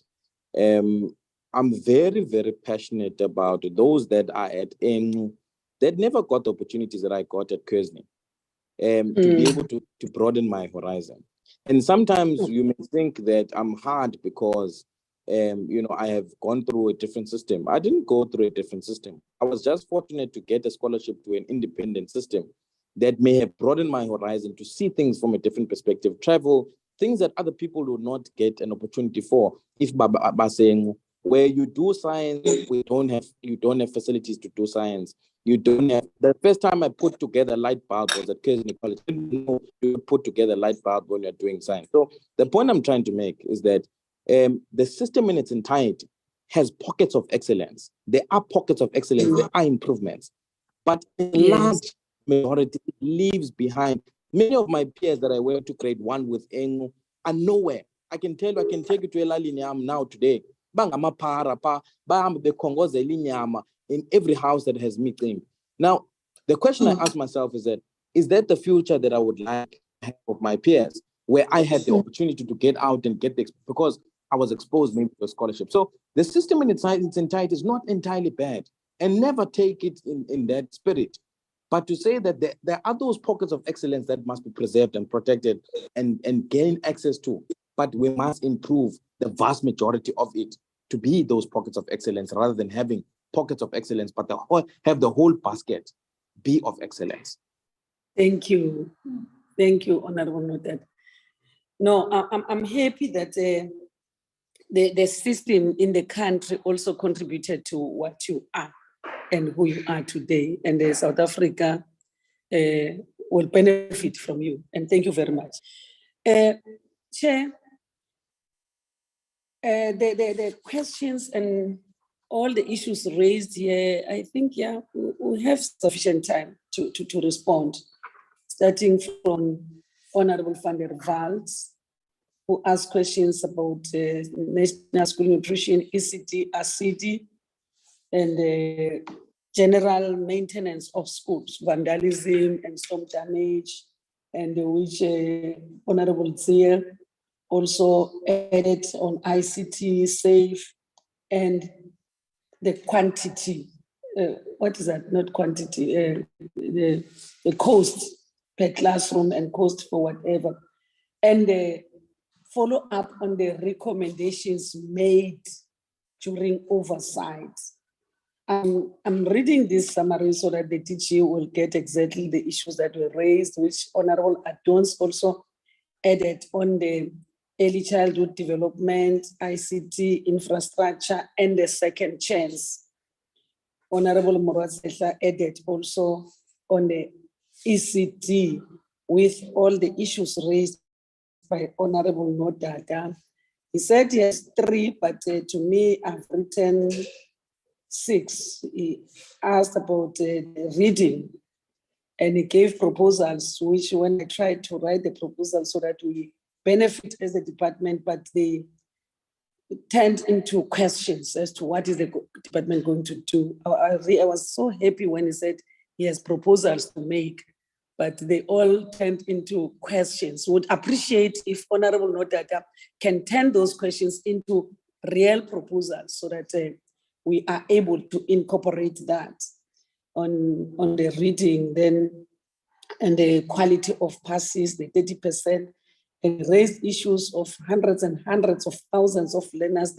I'm very, very passionate about those that are at that never got the opportunities that I got at Kersney, to be able to broaden my horizon. And sometimes you may think that I'm hard because, I have gone through a different system. I didn't go through a different system. I was just fortunate to get a scholarship to an independent system that may have broadened my horizon to see things from a different perspective, travel, things that other people would not get an opportunity for. If by saying, where you do science, you don't have facilities to do science. You don't have. The first time I put together a light bulb was at Kersney College. I didn't know you put together a light bulb when you're doing science. So the point I'm trying to make is that the system in its entirety has pockets of excellence. There are pockets of excellence. There are improvements, but a large majority leaves behind. Many of my peers that I went to grade 1 with are nowhere. I can tell you, I can take you to Elalinyam now today. Bangama para pa, bam the Congos Elinyama in every house that has meeting. Now, the question I ask myself is that the future that I would like to have of my peers, where I had the opportunity to get out and get because I was exposed maybe to a scholarship. So the system in its entirety is not entirely bad, and never take it in that spirit. But to say that there are those pockets of excellence that must be preserved and protected and gain access to, but we must improve the vast majority of it to be those pockets of excellence rather than having pockets of excellence, but have the whole basket be of excellence. Thank you. Thank you, Honorable Noted. No, I'm happy that the system in the country also contributed to what you are and who you are today. And South Africa will benefit from you. And thank you very much. Chair, the questions and all the issues raised here, I think, we have sufficient time to respond, starting from Honorable van der Waals, who asked questions about National School Nutrition, ECD, ACD, and general maintenance of schools, vandalism and storm damage, and which Honorable Zia also added on ICT, SAFE, and the quantity. What is that? Not quantity, the cost per classroom and cost for whatever. And the follow up on the recommendations made during oversight. I'm reading this summary so that the teacher will get exactly the issues that were raised, which Honorable Adons also added on the early childhood development, ICT, infrastructure, and the second chance. Honorable Morazela added also on the ECT with all the issues raised by Honorable Nodada. He said he has 3, but to me, I've written 6. He asked about the reading, and he gave proposals, which when I tried to write the proposal so that we benefit as a department, but they turned into questions as to what is the department going to do. I was so happy when he said he has proposals to make, but they all turned into questions. Would appreciate if Honorable Nodada can turn those questions into real proposals so that we are able to incorporate that on the reading then, and the quality of passes, the 30%, and raised issues of hundreds and hundreds of thousands of learners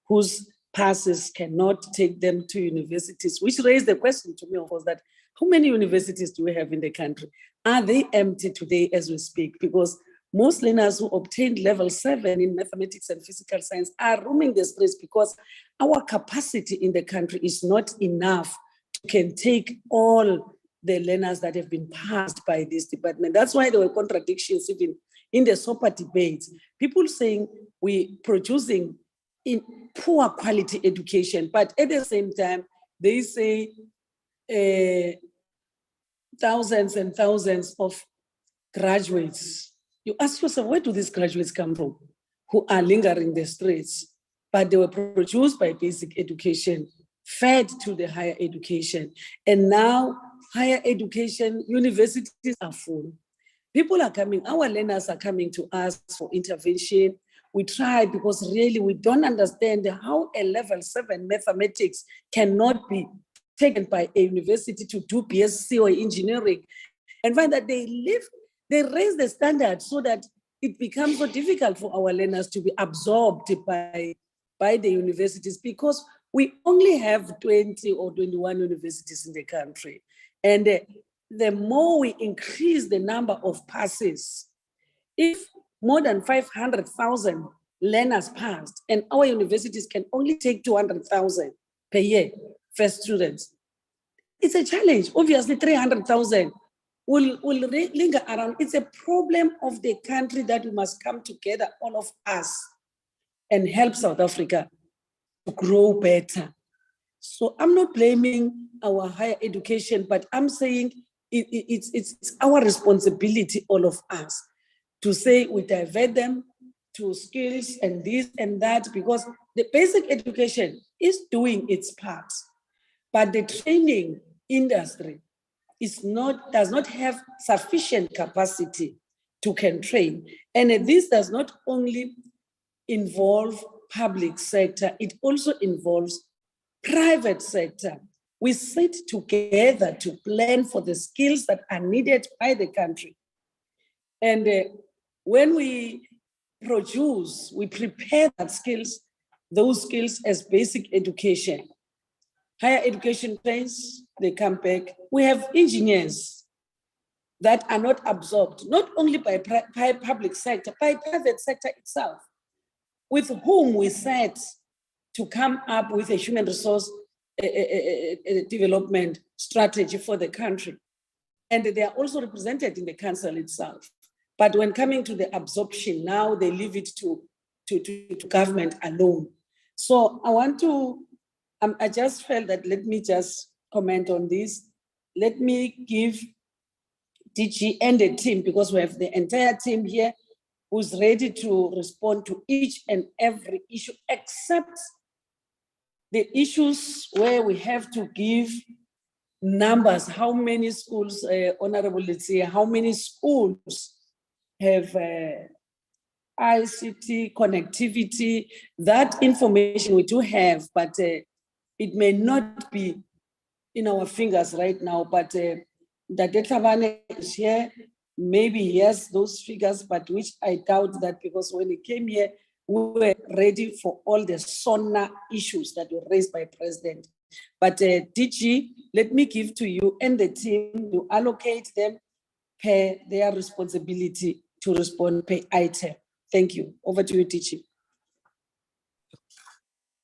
whose passes cannot take them to universities, which raised the question to me, of course, that how many universities do we have in the country? Are they empty today as we speak? Because most learners who obtained level 7 in mathematics and physical science are roaming the streets because our capacity in the country is not enough to can take all the learners that have been passed by this department. That's why there were contradictions even in the SOPA debates. People saying we producing in poor quality education, but at the same time, they say thousands and thousands of graduates. You ask yourself, where do these graduates come from who are lingering the streets? But they were produced by basic education, fed to the higher education. And now higher education, universities are full. People are coming, our learners are coming to us for intervention. We try because really we don't understand how a level 7 mathematics cannot be taken by a university to do BSc or engineering, and find that they raise the standard so that it becomes so difficult for our learners to be absorbed by the universities, because we only have 20 or 21 universities in the country. And the more we increase the number of passes, if more than 500,000 learners passed and our universities can only take 200,000 per year for students, it's a challenge. Obviously, 300,000 will linger around. It's a problem of the country that we must come together, all of us, and help South Africa to grow better. So I'm not blaming our higher education, but I'm saying it's our responsibility, all of us, to say we divert them to skills and this and that, because the basic education is doing its part, but the training industry does not have sufficient capacity to can train. And this does not only involve public sector, it also involves private sector. We sit together to plan for the skills that are needed by the country. And when we produce, we prepare those skills as basic education. Higher education trains, they come back. We have engineers that are not absorbed, not only by public sector, by private sector itself, with whom we set to come up with a human resource development strategy for the country. And they are also represented in the council itself. But when coming to the absorption, now they leave it to government alone. So I just felt that let me just comment on this. Let me give DG and the team, because we have the entire team here who's ready to respond to each and every issue, except the issues where we have to give numbers, how many schools, Honorable Letsia, how many schools have ICT connectivity. That information we do have, but it may not be in our fingers right now, but the Tabane is here. Maybe he has those figures, but which I doubt that, because when he came here, we were ready for all the SONA issues that were raised by President. But DG, let me give to you and the team to allocate them per their responsibility to respond per item. Thank you. Over to you, DG.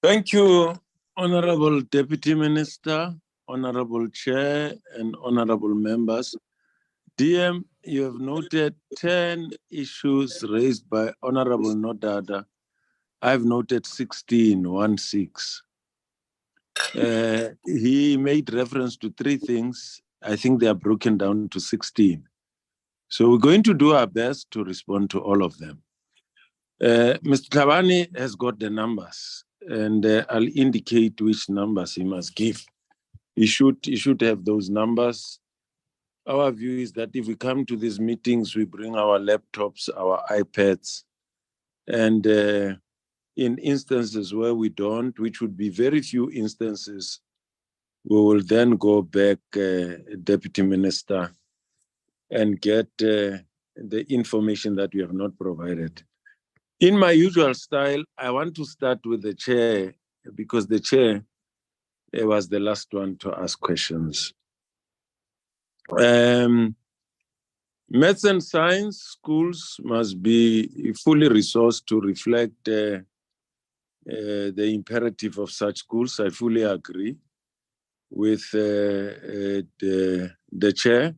Thank you, Honorable Deputy Minister, Honorable Chair, and honorable members. DM, you have noted 10 issues raised by Honorable Nodada. I've noted 16. He made reference to 3 things. I think they are broken down to 16. So we're going to do our best to respond to all of them. Mr. Tabani has got the numbers, and I'll indicate which numbers he must give. He should have those numbers. Our view is that if we come to these meetings, we bring our laptops, our iPads, and in instances where we don't, which would be very few instances, we will then go back, Deputy Minister, and get the information that we have not provided. In my usual style, I want to start with the chair, because the chair was the last one to ask questions. Maths and science schools must be fully resourced to reflect the imperative of such schools. I fully agree with the chair,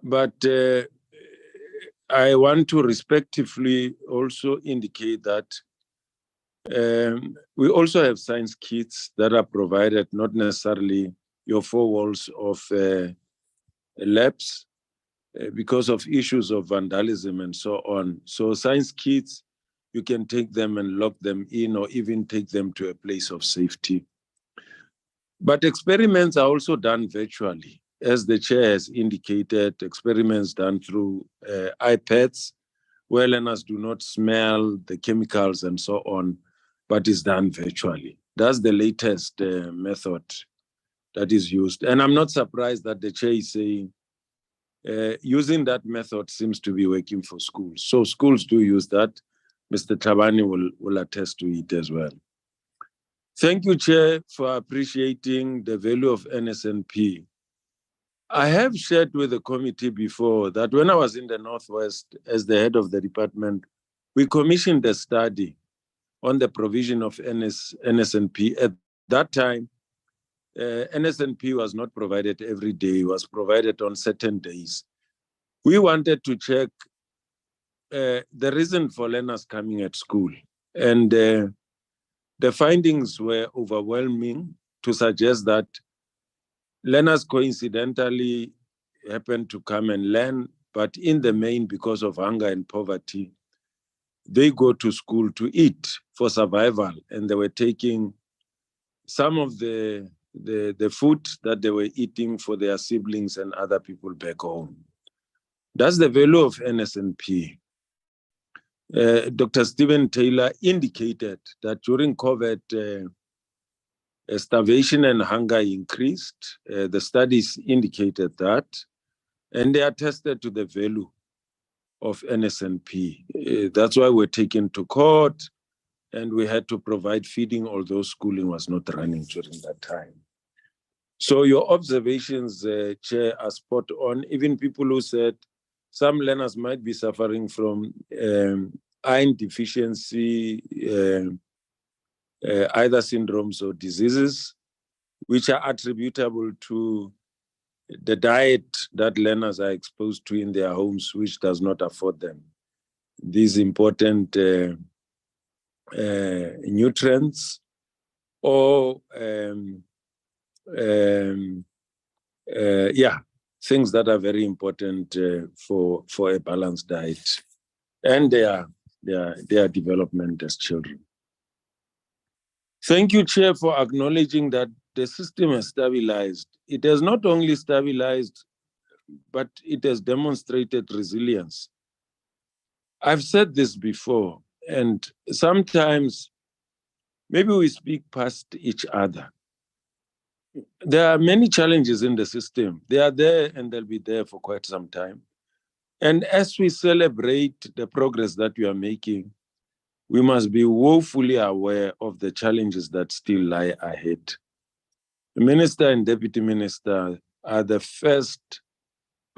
but I want to respectively also indicate that we also have science kits that are provided, not necessarily your 4 walls of labs, because of issues of vandalism and so on. So science kits, you can take them and lock them in, or even take them to a place of safety. But experiments are also done virtually. As the chair has indicated, experiments done through iPads, where learners do not smell the chemicals and so on, but is done virtually. That's the latest method that is used. And I'm not surprised that the chair is saying, using that method seems to be working for schools. So schools do use that. Mr. Tabani will attest to it as well. Thank you, Chair, for appreciating the value of NSNP. I have shared with the committee before that when I was in the Northwest as the head of the department, we commissioned a study on the provision of NSNP. At that time, NSNP was not provided every day, it was provided on certain days. We wanted to check the reason for learners coming at school. And the findings were overwhelming to suggest that learners coincidentally happened to come and learn, but in the main, because of hunger and poverty, they go to school to eat for survival, and they were taking some of the food that they were eating for their siblings and other people back home. That's the value of NSNP. Dr. Stephen Taylor indicated that during COVID, starvation and hunger increased. The studies indicated that, and they attested to the value of NSNP. That's why we're taken to court, and we had to provide feeding, although schooling was not running during that time. So your observations, Chair, are spot on. Even people who said some learners might be suffering from iron deficiency, either syndromes or diseases, which are attributable to the diet that learners are exposed to in their homes, which does not afford them these important nutrients, or things that are very important for a balanced diet and their development as children. Thank you, Chair, for acknowledging that the system has stabilized. It has not only stabilized, but it has demonstrated resilience. I've said this before, and sometimes maybe we speak past each other. There are many challenges in the system. They are there and they'll be there for quite some time. And as we celebrate the progress that we are making, we must be woefully aware of the challenges that still lie ahead. The Minister and Deputy Minister are the first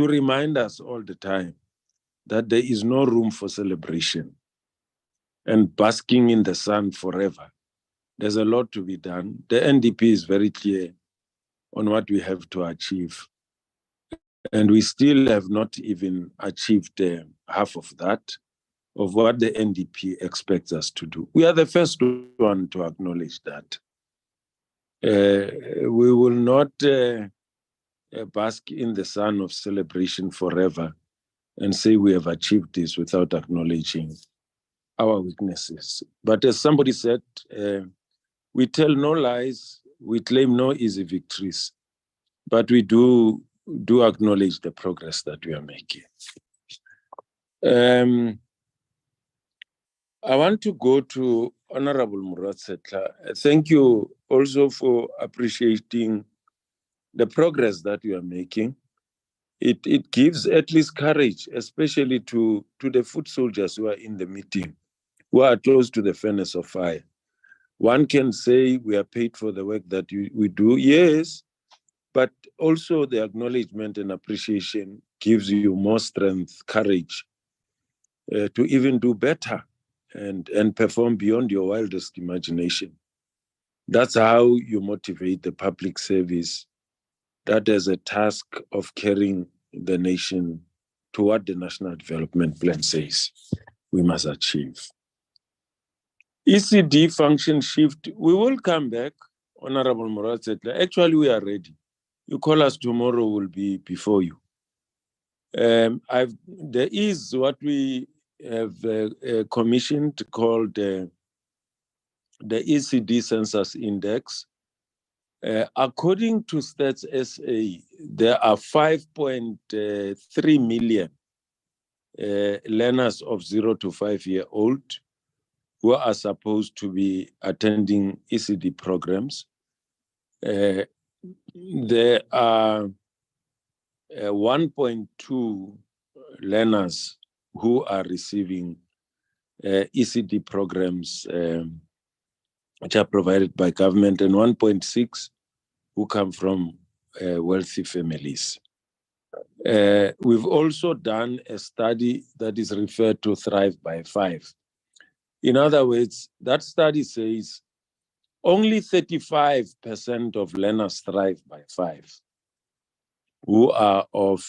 to remind us all the time that there is no room for celebration and basking in the sun forever. There's a lot to be done. The NDP is very clear on what we have to achieve. And we still have not even achieved half of that, of what the NDP expects us to do. We are the first one to acknowledge that. We will not bask in the sun of celebration forever and say we have achieved this without acknowledging our weaknesses. But as somebody said, we tell no lies, we claim no easy victories, but we do acknowledge the progress that we are making. I want to go to Honorable Muratsetla. Thank you also for appreciating the progress that you are making. It gives at least courage, especially to the foot soldiers who are in the meeting, who are close to the furnace of fire. One can say we are paid for the work that we do, yes, but also the acknowledgement and appreciation gives you more strength, courage to even do better and perform beyond your wildest imagination. That's how you motivate the public service that has a task of carrying the nation to what the National Development Plan says we must achieve. ECD function shift, we will come back, Honorable Muratsetla. Actually, we are ready. You call us tomorrow, we'll be before you. There is what we have commissioned called the ECD Census Index. According to Stats SA, there are 5.3 million learners of 0 to 5 year old who are supposed to be attending ECD programs. There are 1.2 learners who are receiving ECD programs which are provided by government, and 1.6 who come from wealthy families. We've also done a study that is referred to Thrive by 5. In other words, that study says only 35% of learners thrive by 5 who are of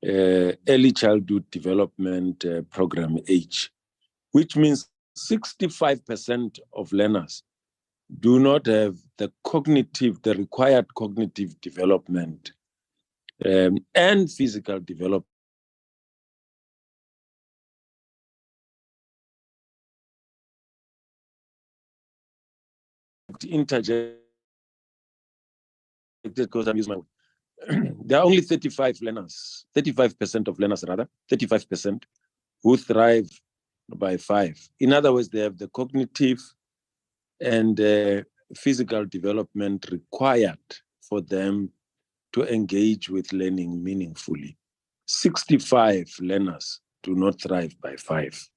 early childhood development program age, which means 65% of learners do not have the required cognitive development and physical development interjected because I'm using my word. There are only 35% of learners, 35% who thrive by 5. In other words, they have the cognitive and physical development required for them to engage with learning meaningfully. 65 learners do not thrive by 5.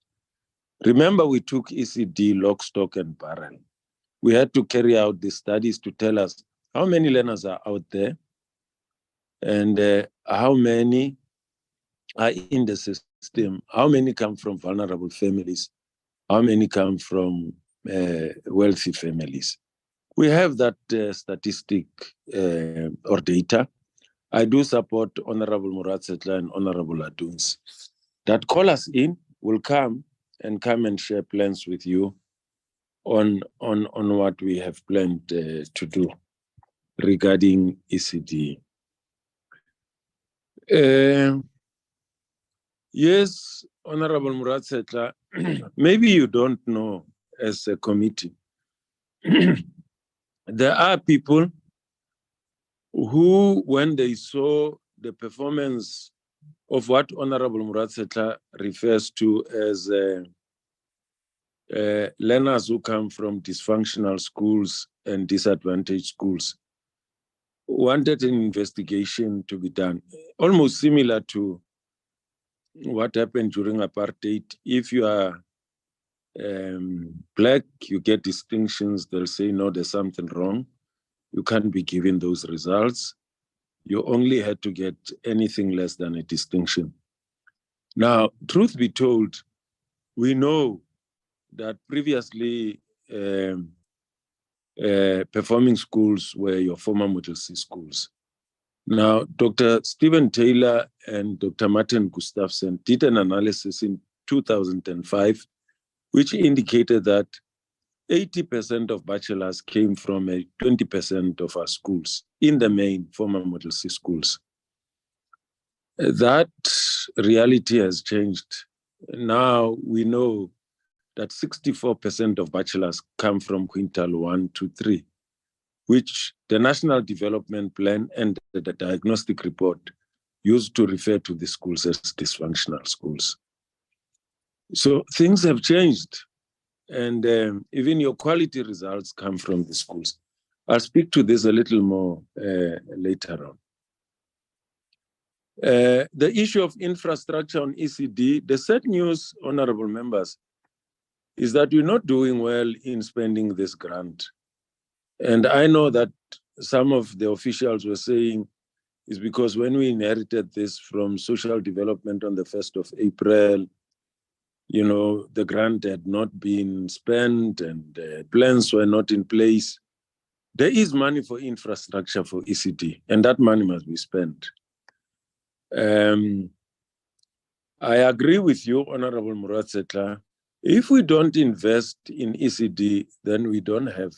Remember, we took ECD lock, stock, and barrel. We had to carry out the studies to tell us how many learners are out there and how many are in the system, how many come from vulnerable families, how many come from wealthy families. We have that statistic or data. I do support Honorable Muratsetla and Honorable Aduns that call us in, will come and share plans with you on what we have planned to do regarding ECD. Yes, Honorable Muratsetla, maybe you don't know as a committee, there are people who, when they saw the performance of what Honorable Muratsetla refers to as learners who come from dysfunctional schools and disadvantaged schools, wanted an investigation to be done, almost similar to what happened during apartheid. If you are black, you get distinctions, they'll say, no, there's something wrong. You can't be given those results. You only had to get anything less than a distinction. Now, truth be told, we know that previously performing schools were your former Model C schools. Now, Dr. Stephen Taylor and Dr. Martin Gustafsson did an analysis in 2005, which indicated that 80% of bachelors came from 20% of our schools, in the main former Model C schools. That reality has changed. Now we know that 64% of bachelors come from quintile 1 to 3, which the National Development Plan and the diagnostic report used to refer to the schools as dysfunctional schools. So things have changed, and even your quality results come from the schools. I'll speak to this a little more later on. The issue of infrastructure on ECD, the sad news, honorable members, is that we're not doing well in spending this grant. And I know that some of the officials were saying is because when we inherited this from social development on the 1st of April, you know, the grant had not been spent and plans were not in place. There is money for infrastructure for ECD, and that money must be spent. I agree with you, Honorable Muratsetla. If we don't invest in ECD, then we don't have